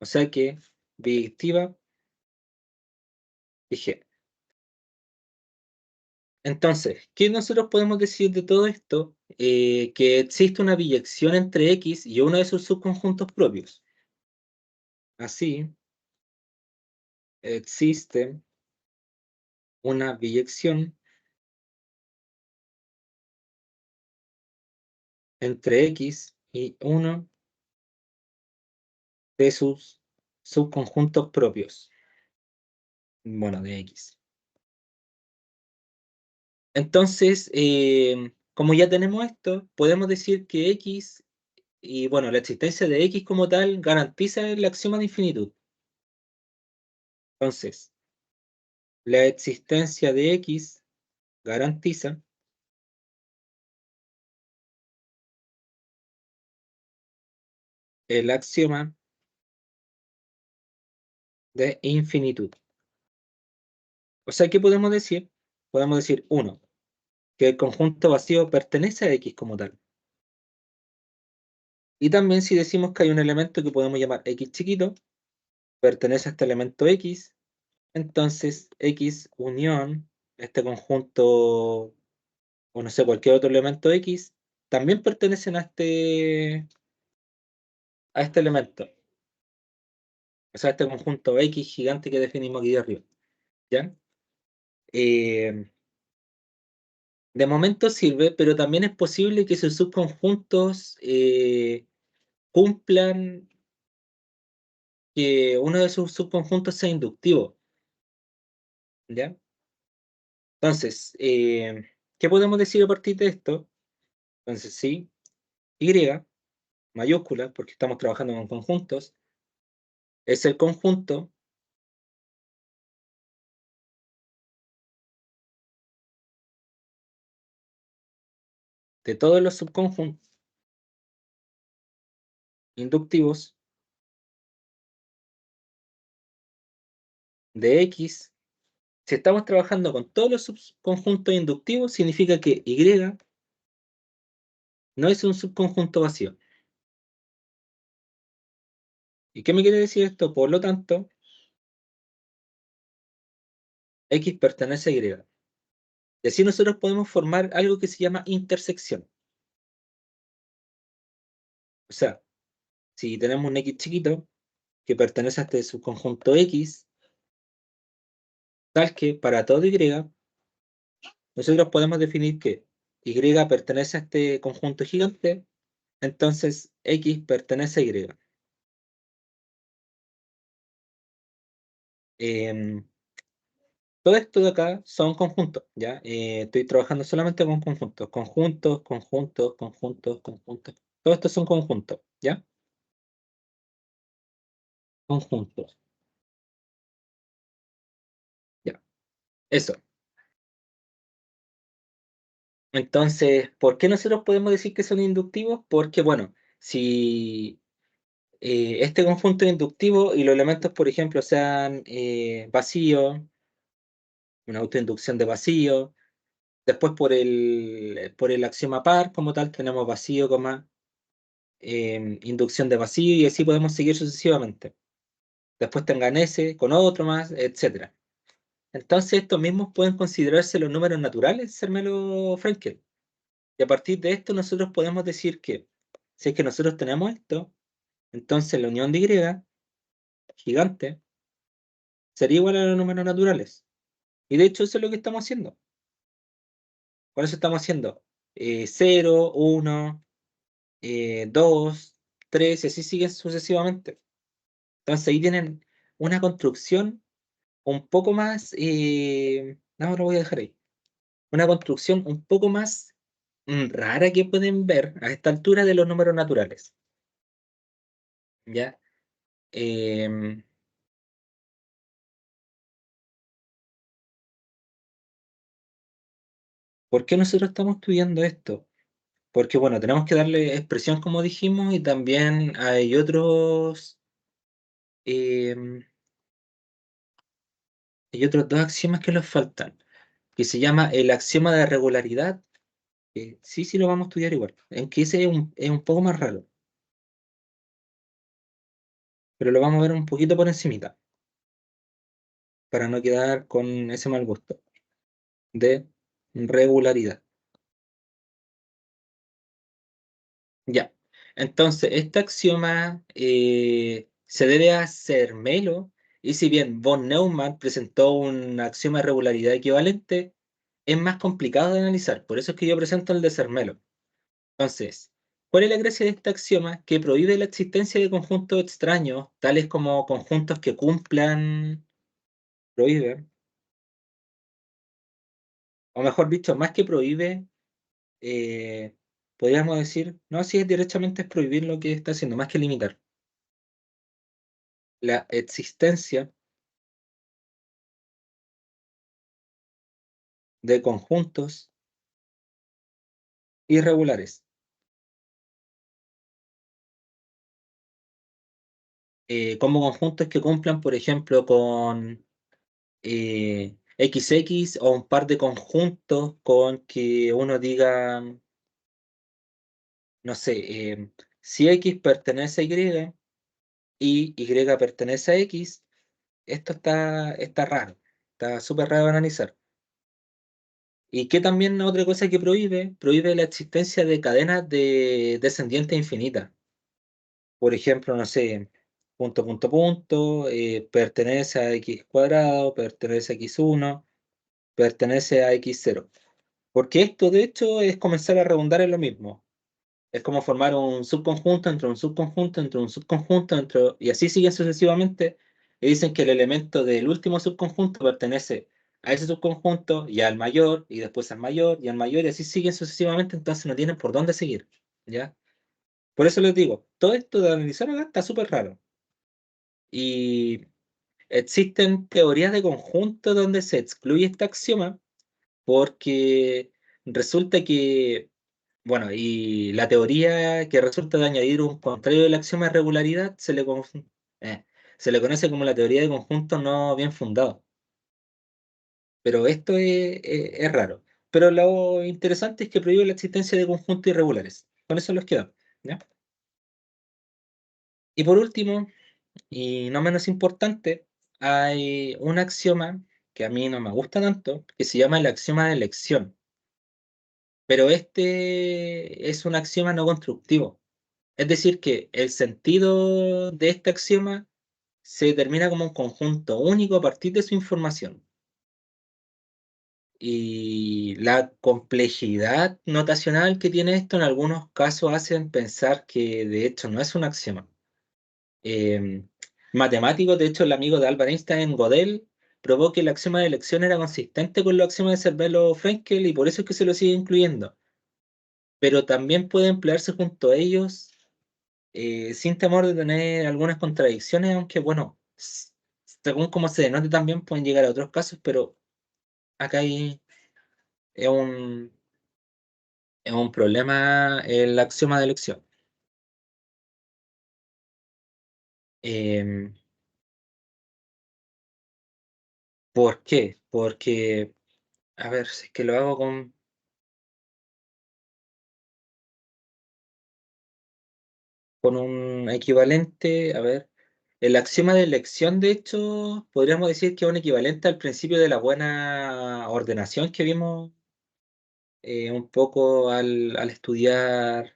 o sea que biyectiva y g. Entonces, ¿qué nosotros podemos decir de todo esto? Que existe una biyección entre x y uno de sus subconjuntos propios. Así, existe una biyección entre x y uno de sus subconjuntos propios, bueno, de X. Entonces, como ya tenemos esto, podemos decir que X, y bueno, la existencia de X como tal garantiza el axioma de infinitud. Entonces, la existencia de X garantiza el axioma de infinitud. O sea, ¿qué podemos decir? Podemos decir, uno, que el conjunto vacío pertenece a X como tal. Y también si decimos que hay un elemento que podemos llamar X chiquito, pertenece a este elemento X, entonces X unión este conjunto, o no sé, cualquier otro elemento X, también pertenecen a este elemento. O sea, este conjunto X gigante que definimos aquí de arriba. ¿Ya? Eh, de momento sirve, pero también es posible que sus subconjuntos cumplan que uno de sus subconjuntos sea inductivo. ¿Ya? Entonces, ¿qué podemos decir a partir de esto? Entonces, sí, Y, mayúscula, porque estamos trabajando con conjuntos, es el conjunto de todos los subconjuntos inductivos de X. Si estamos trabajando con todos los subconjuntos inductivos, significa que Y no es un subconjunto vacío. ¿Y qué me quiere decir esto? Por lo tanto, X pertenece a Y. Y así nosotros podemos formar algo que se llama intersección. O sea, si tenemos un X chiquito que pertenece a este subconjunto X, tal que para todo Y, nosotros podemos definir que Y pertenece a este conjunto gigante, entonces X pertenece a Y. Em, Todo esto de acá son conjuntos, ¿ya? Estoy trabajando solamente con conjuntos. Conjuntos, conjuntos, conjuntos, conjuntos. Todo esto son conjuntos, ¿ya? Conjuntos, ya. Eso. Entonces, ¿por qué nosotros podemos decir que son inductivos? Porque, bueno, si este conjunto es inductivo y los elementos, por ejemplo, sean vacíos, una autoinducción de vacío, después por el axioma par como tal tenemos vacío, coma, inducción de vacío y así podemos seguir sucesivamente. Después tengan S con otro más, etcétera. Entonces estos mismos pueden considerarse los números naturales, Hermelo Frankel. Y a partir de esto nosotros podemos decir que si es que nosotros tenemos esto, entonces la unión de Y, gigante, sería igual a los números naturales. Y de hecho eso es lo que estamos haciendo. Por eso estamos haciendo 0, 1, 2, 3 y así siguen sucesivamente. Entonces ahí tienen una construcción un poco más, no, lo voy a dejar ahí, una construcción un poco más rara que pueden ver a esta altura de los números naturales. ¿Ya? Em, ¿Por qué nosotros estamos estudiando esto? Porque, bueno, tenemos que darle expresión como dijimos y también em, hay otros dos axiomas que nos faltan, que se llama el axioma de regularidad. Sí, sí lo vamos a estudiar igual, aunque ese es un poco más raro, pero lo vamos a ver un poquito por encimita, para no quedar con ese mal gusto de regularidad. Ya. Entonces, este axioma se debe a Zermelo, y si bien von Neumann presentó un axioma de regularidad equivalente, es más complicado de analizar. Por eso es que yo presento el de Zermelo. Entonces, ¿cuál es la gracia de este axioma? Que prohíbe la existencia de conjuntos extraños, tales como conjuntos que cumplan, prohíbe, o mejor dicho, más que prohíbe, eh, podríamos decir, no, si es directamente es prohibir lo que está haciendo, más que limitar la existencia de conjuntos irregulares. como conjuntos que cumplan, por ejemplo, con XX o un par de conjuntos con que uno diga, no sé, si X pertenece a Y Y pertenece a X, esto está raro, está súper raro de analizar. Y que también otra cosa que prohíbe la existencia de cadenas de descendientes infinitas. Por ejemplo, no sé, pertenece a X cuadrado, pertenece a X1, pertenece a X0. Porque esto, de hecho, es comenzar a redundar en lo mismo. Es como formar un subconjunto entre un subconjunto entre un subconjunto y así siguen sucesivamente. Y dicen que el elemento del último subconjunto pertenece a ese subconjunto y al mayor, y después al mayor y al mayor, y así siguen sucesivamente, entonces no tienen por dónde seguir. ¿Ya? Por eso les digo, todo esto de analizar acá está súper raro. Y existen teorías de conjunto donde se excluye este axioma porque resulta que, bueno, y la teoría que resulta de añadir un contrario del axioma de regularidad eh, se le conoce como la teoría de conjuntos no bien fundado. Pero esto es raro. Pero lo interesante es que prohíbe la existencia de conjuntos irregulares. Con eso los quedamos. ¿Ya? Y por último, y no menos importante, hay un axioma que a mí no me gusta tanto, que se llama el axioma de elección. Pero este es un axioma no constructivo. Es decir, que el sentido de este axioma se determina como un conjunto único a partir de su información. Y la complejidad notacional que tiene esto en algunos casos hacen pensar que de hecho no es un axioma. Eh, Matemáticos, de hecho, el amigo de Albert Einstein, Gödel, probó que el axioma de elección era consistente con los axiomas de Cervelo-Frenkel y por eso es que se lo sigue incluyendo. Pero también puede emplearse junto a ellos sin temor de tener algunas contradicciones, aunque bueno, según cómo se denote también pueden llegar a otros casos, pero acá es un problema el axioma de elección. Em, ¿Por qué? Porque, a ver, si es que lo hago con un equivalente, a ver, el axioma de elección, de hecho, podríamos decir que es un equivalente al principio de la buena ordenación que vimos un poco al estudiar,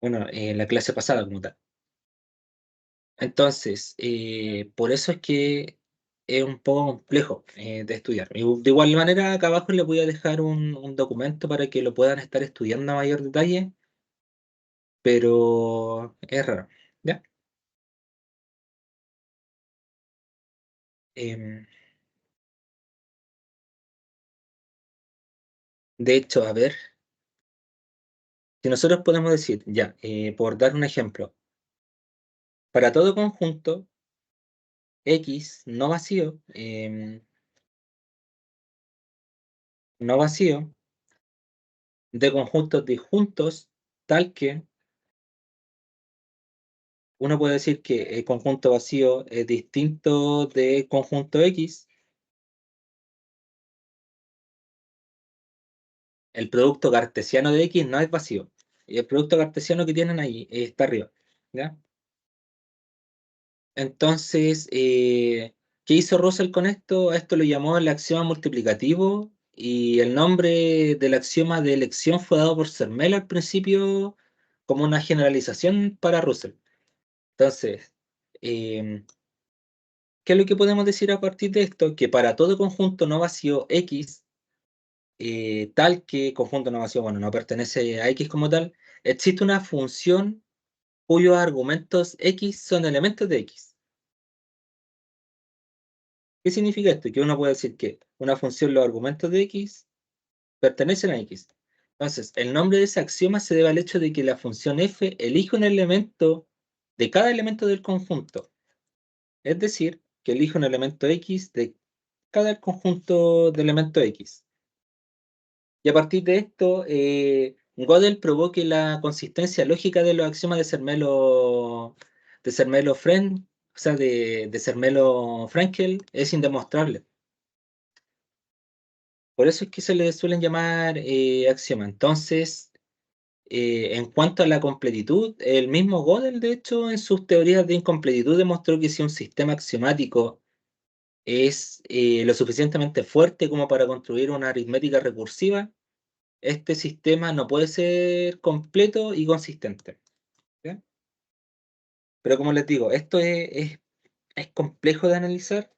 bueno, la clase pasada como tal. Entonces, por eso es que es un poco complejo de estudiar. Y de igual manera, acá abajo les voy a dejar un documento para que lo puedan estar estudiando a mayor detalle, pero es raro. ¿Ya? Em, de hecho, a ver, si nosotros podemos decir, ya, por dar un ejemplo, para todo conjunto X no vacío, de conjuntos disjuntos, tal que uno puede decir que el conjunto vacío es distinto de conjunto X. El producto cartesiano de X no es vacío. Y el producto cartesiano que tienen ahí está arriba. ¿Ya? Entonces, ¿qué hizo Russell con esto? A esto lo llamó el axioma multiplicativo y el nombre del axioma de elección fue dado por Zermelo al principio como una generalización para Russell. Entonces, eh, ¿qué es lo que podemos decir a partir de esto? Que para todo conjunto no vacío X, tal que conjunto no vacío, bueno, no pertenece a X como tal, existe una función cuyos argumentos X son elementos de X. ¿Qué significa esto? Que uno puede decir que una función, los argumentos de X pertenecen a X. Entonces, el nombre de ese axioma se debe al hecho de que la función f elige un elemento de cada elemento del conjunto. Es decir, que elige un elemento X de cada conjunto de elementos X. Y a partir de esto, Gödel probó que la consistencia lógica de los axiomas de de Zermelo-Fraenkel es indemostrable. Por eso es que se le suelen llamar axioma. Entonces, en cuanto a la completitud, el mismo Gödel, de hecho, en sus teorías de incompletitud demostró que si un sistema axiomático es lo suficientemente fuerte como para construir una aritmética recursiva, este sistema no puede ser completo y consistente. ¿Ya? Pero como les digo, esto es complejo de analizar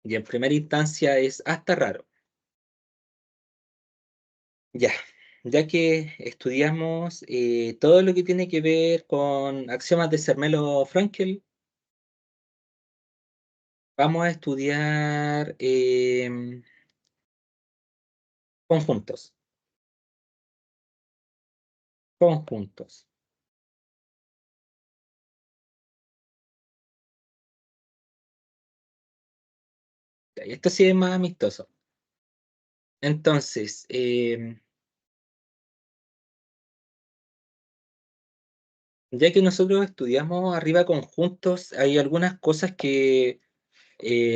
y en primera instancia es hasta raro. Ya, ya que estudiamos todo lo que tiene que ver con axiomas de Zermelo-Fraenkel, vamos a estudiar conjuntos. Conjuntos. Ya, y esto sí es más amistoso. Entonces, ya que nosotros estudiamos arriba conjuntos, hay algunas cosas que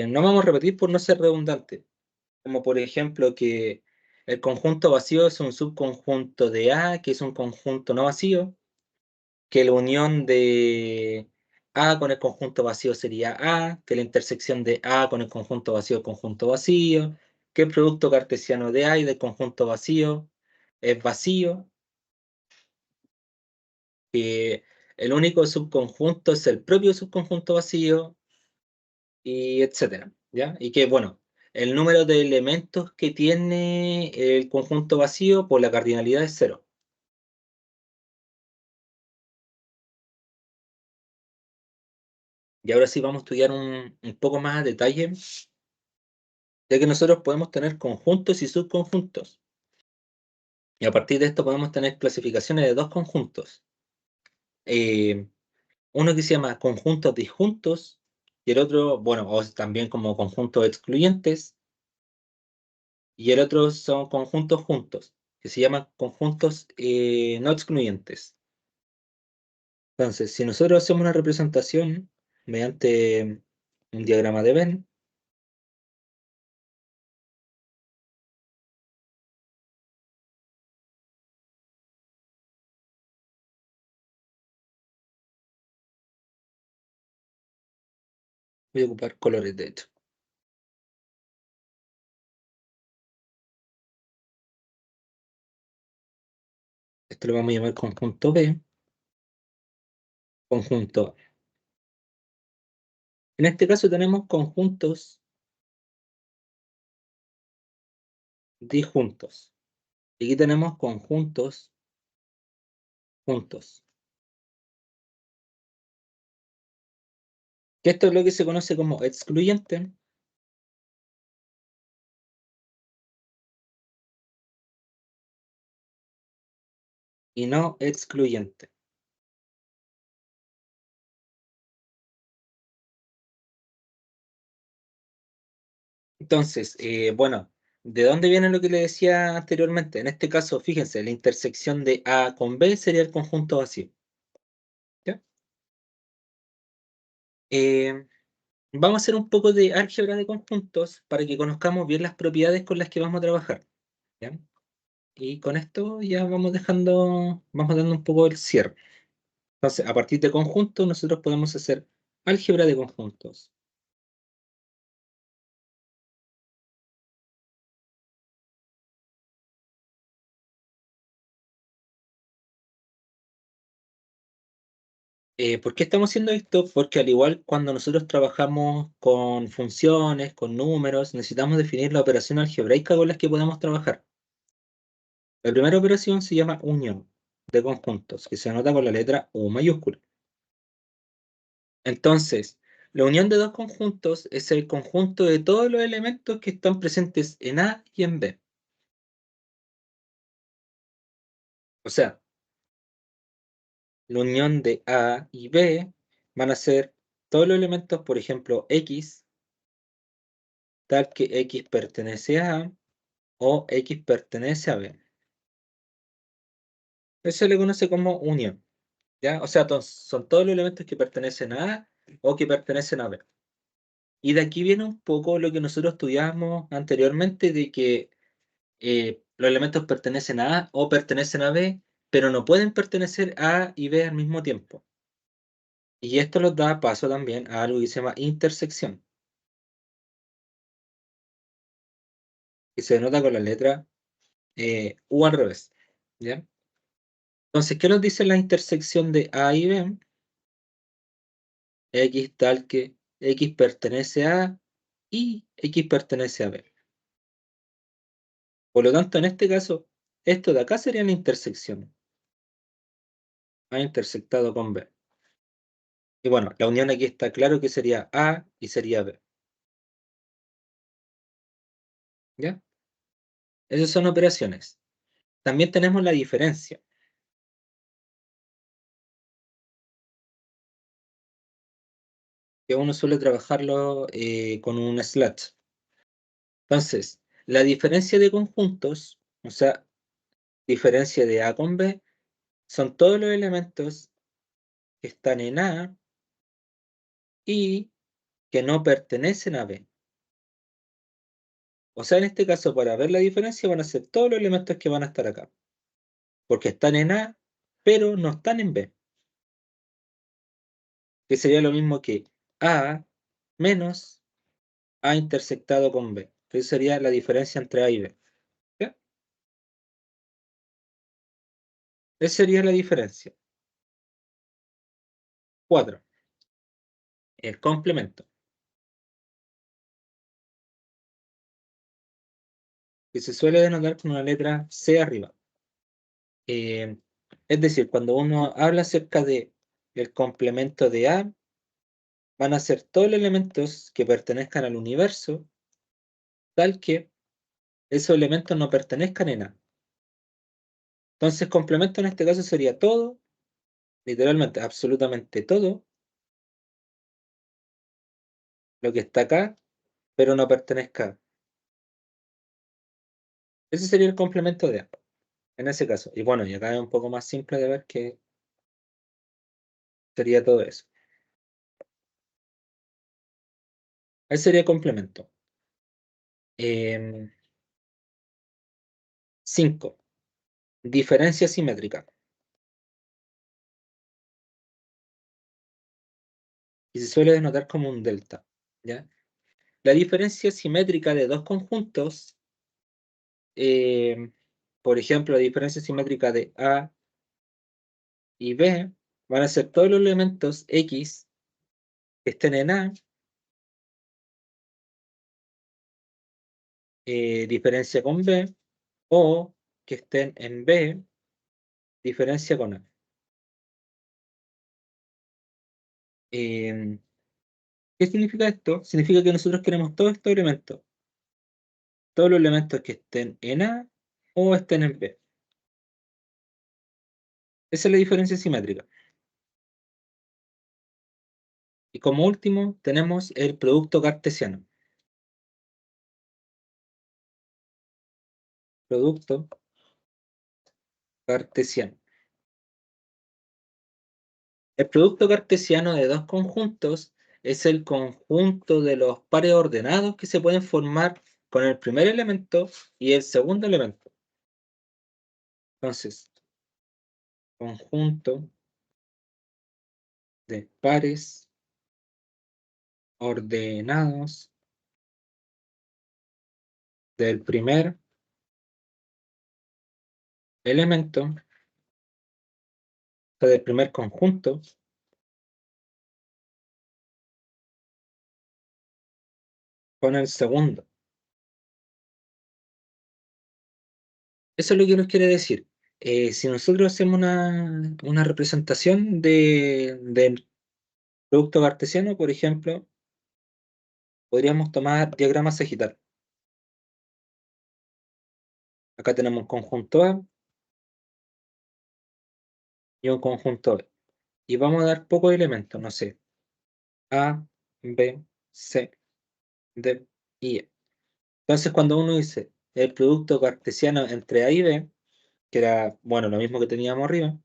no vamos a repetir por no ser redundante, como por ejemplo que el conjunto vacío es un subconjunto de A, que es un conjunto no vacío, que la unión de A con el conjunto vacío sería A, que la intersección de A con el conjunto vacío es conjunto vacío, que el producto cartesiano de A y del conjunto vacío es vacío, que el único subconjunto es el propio subconjunto vacío, y etcétera, ¿ya? Y que, bueno, el número de elementos que tiene el conjunto vacío por la cardinalidad es cero. Y ahora sí vamos a estudiar un poco más a detalle, ya que nosotros podemos tener conjuntos y subconjuntos. Y a partir de esto podemos tener clasificaciones de dos conjuntos. Eh, Uno que se llama conjuntos disjuntos y el otro, bueno, o también como conjuntos excluyentes, y el otro son conjuntos juntos, que se llaman conjuntos no excluyentes. Entonces, si nosotros hacemos una representación mediante un diagrama de Venn, voy a ocupar colores de hecho. Esto lo vamos a llamar conjunto B, conjunto A. En este caso tenemos conjuntos disjuntos. Y aquí tenemos conjuntos juntos. Que esto es lo que se conoce como excluyente y no excluyente. Entonces, bueno, ¿de dónde viene lo que le decía anteriormente? En este caso, fíjense, la intersección de A con B sería el conjunto vacío. ¿Ya? Eh, Vamos a hacer un poco de álgebra de conjuntos para que conozcamos bien las propiedades con las que vamos a trabajar. ¿Ya? Y con esto ya vamos dando un poco el cierre. Entonces, a partir de conjuntos, nosotros podemos hacer álgebra de conjuntos. ¿Por qué estamos haciendo esto? Porque al igual cuando nosotros trabajamos con funciones, con números, necesitamos definir la operación algebraica con las que podemos trabajar. La primera operación se llama unión de conjuntos, que se anota con la letra U mayúscula. Entonces, la unión de dos conjuntos es el conjunto de todos los elementos que están presentes en A y en B. O sea, la unión de A y B van a ser todos los elementos, por ejemplo, X, tal que X pertenece a A o X pertenece a B. Eso se le conoce como unión. ¿ya? O sea, son todos los elementos que pertenecen a A o que pertenecen a B. Y de aquí viene un poco lo que nosotros estudiamos anteriormente, de que los elementos pertenecen a A o pertenecen a B, pero no pueden pertenecer a A y B al mismo tiempo. Y esto nos da paso también a algo que se llama intersección, que se denota con la letra U al revés, ¿ya? Entonces, ¿qué nos dice la intersección de A y B? X tal que X pertenece a A y X pertenece a B. Por lo tanto, en este caso, esto de acá sería la intersección. A intersectado con B. Y bueno, la unión aquí está claro que sería A y sería B. ¿Ya? Esas son operaciones. También tenemos la diferencia, que uno suele trabajarlo con un slash. Entonces, la diferencia de conjuntos, o sea, diferencia de A con B, son todos los elementos que están en A y que no pertenecen a B. O sea, en este caso, para ver la diferencia, van a ser todos los elementos que van a estar acá, porque están en A, pero no están en B, que sería lo mismo que A menos A intersectado con B. Esa sería la diferencia entre A y B. ¿Ya? Esa sería la diferencia. 4. El complemento, que se suele denotar con una letra C arriba. Eh, es decir, cuando uno habla acerca de el complemento de A, van a ser todos los elementos que pertenezcan al universo, tal que esos elementos no pertenezcan en A. Entonces, complemento en este caso sería todo, literalmente, absolutamente todo lo que está acá, pero no pertenezca a A. Ese sería el complemento de A, en ese caso. Y bueno, y acá es un poco más simple de ver que sería todo eso. Ese sería complemento. 5. Diferencia simétrica. Y se suele denotar como un delta, ¿ya? La diferencia simétrica de dos conjuntos, eh, por ejemplo, la diferencia simétrica de A y B, van a ser todos los elementos X que estén en A, diferencia con B, o que estén en B, diferencia con A. Eh, ¿Qué significa esto? Significa que nosotros queremos todos los elementos que estén en A o estén en B. Esa es la diferencia simétrica. Y como último, tenemos el producto cartesiano. Producto cartesiano. El producto cartesiano de dos conjuntos es el conjunto de los pares ordenados que se pueden formar con el primer elemento y el segundo elemento. Entonces, conjunto de pares ordenados del primer elemento, o sea, del primer conjunto, con el segundo. Eso es lo que nos quiere decir. Si nosotros hacemos una representación del producto cartesiano, por ejemplo, podríamos tomar diagrama sagital. Acá tenemos un conjunto A y un conjunto B. Y vamos a dar pocos elementos, no sé, A, B, C, D y E. Entonces, cuando uno dice el producto cartesiano entre A y B, que era, bueno, lo mismo que teníamos arriba,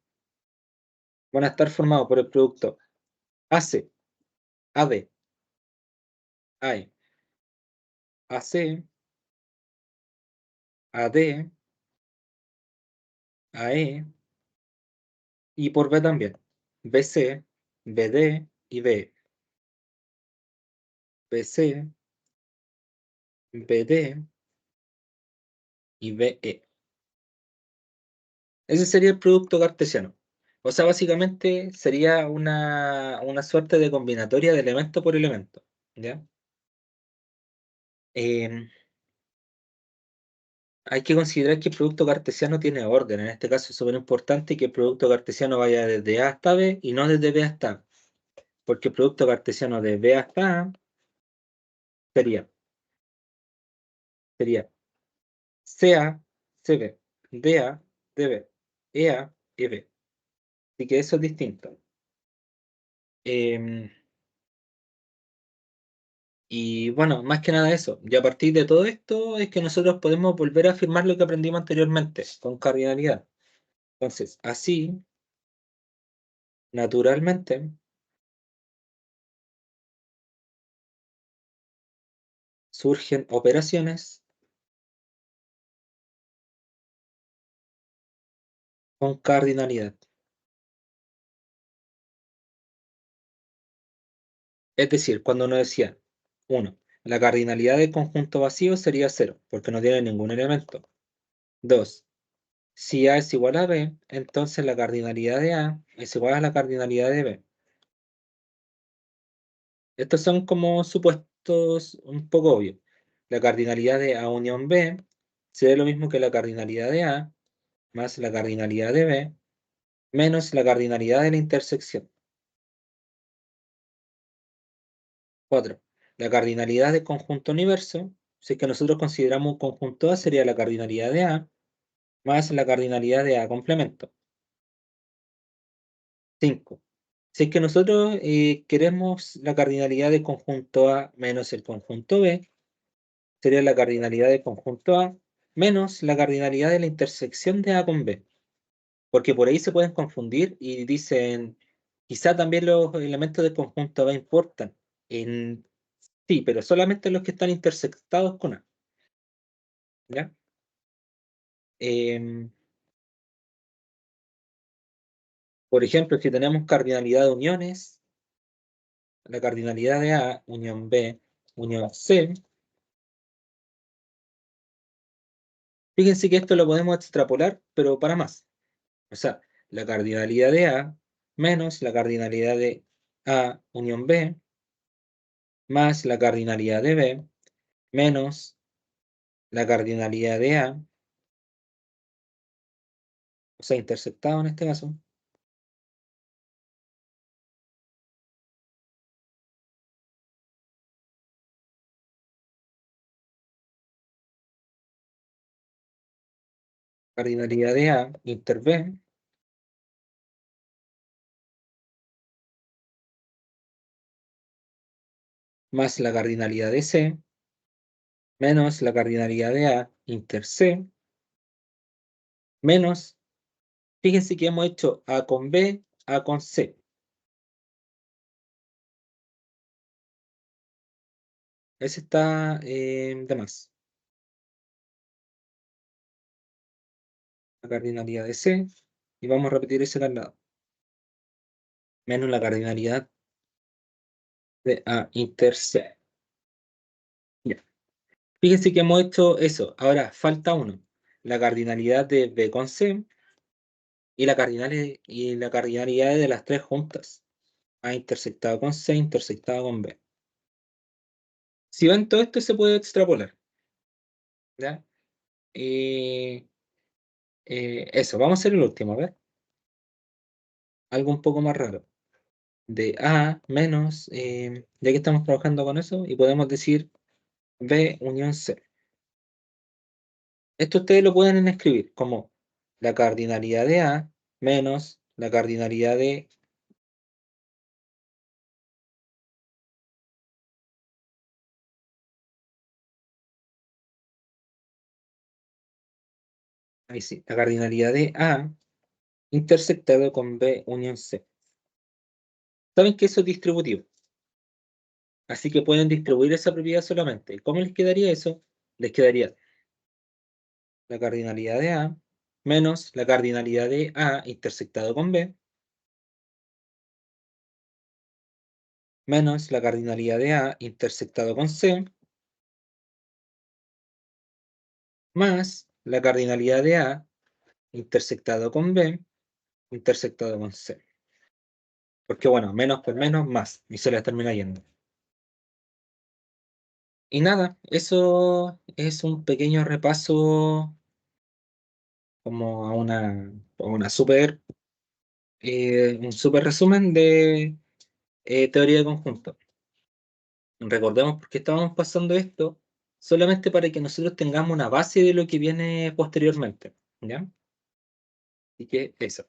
van a estar formados por el producto AC, AD, AE, AC, AD, AE y por B también. BC, BD y BE. BC, BD y BE. Ese sería el producto cartesiano. O sea, básicamente sería una suerte de combinatoria de elemento por elemento. ¿Ya? Em, Hay que considerar que el producto cartesiano tiene orden. En este caso es súper importante que el producto cartesiano vaya desde A hasta B y no desde B hasta A. Porque el producto cartesiano de B hasta A sería, sería CA, CB, DA, DB, EA, EB. Así que eso es distinto. Em, y bueno, más que nada eso. Y a partir de todo esto es que nosotros podemos volver a afirmar lo que aprendimos anteriormente con cardinalidad. Entonces, así, naturalmente, surgen operaciones con cardinalidad. Es decir, cuando uno decía, uno, la cardinalidad del conjunto vacío sería cero, porque no tiene ningún elemento. Dos, si A es igual a B, entonces la cardinalidad de A es igual a la cardinalidad de B. Estos son como supuestos un poco obvios. La cardinalidad de A unión B sería lo mismo que la cardinalidad de A más la cardinalidad de B menos la cardinalidad de la intersección. 4. La cardinalidad del conjunto universo, si es que nosotros consideramos un conjunto A, sería la cardinalidad de A más la cardinalidad de A complemento. 5. Si es que nosotros queremos la cardinalidad del conjunto A menos el conjunto B, sería la cardinalidad del conjunto A menos la cardinalidad de la intersección de A con B. Porque por ahí se pueden confundir y dicen, quizá también los elementos del conjunto B importan. Sí, pero solamente los que están intersectados con A. ¿Ya? Em, por ejemplo, si tenemos cardinalidad de uniones, la cardinalidad de A, unión B, unión C, fíjense que esto lo podemos extrapolar, pero para más. O sea, la cardinalidad de A menos la cardinalidad de A, unión B, más la cardinalidad de B, menos la cardinalidad de A, o sea, intersectado en este caso, cardinalidad de A, inter B, más la cardinalidad de C, menos la cardinalidad de A, inter C, menos, fíjense que hemos hecho A con B, A con C. Ese está de más. La cardinalidad de C, y vamos a repetir ese al lado, menos la cardinalidad de A inter C. Ya. Fíjense que hemos hecho eso. Ahora falta uno. La cardinalidad de B con C y la cardinalidad de las tres juntas. A intersectado con C, intersectado con B. Si ven todo esto se puede extrapolar. ¿Ya? Y eso, vamos a hacer el último, a ver. Algo un poco más raro. De A menos, ya que estamos trabajando con eso, y podemos decir B unión C. Esto ustedes lo pueden escribir como la cardinalidad de A menos la cardinalidad de, ahí sí, la cardinalidad de A intersectado con B unión C. Saben que eso es distributivo, así que pueden distribuir esa propiedad solamente. ¿Cómo les quedaría eso? Les quedaría la cardinalidad de A menos la cardinalidad de A intersectado con B menos la cardinalidad de A intersectado con C más la cardinalidad de A intersectado con B intersectado con C. Porque bueno, menos por menos, más, y se les termina yendo. Y nada, eso es un pequeño repaso como a una un super resumen de teoría de conjunto. Recordemos por qué estábamos pasando esto, solamente para que nosotros tengamos una base de lo que viene posteriormente, ¿ya? Así que eso.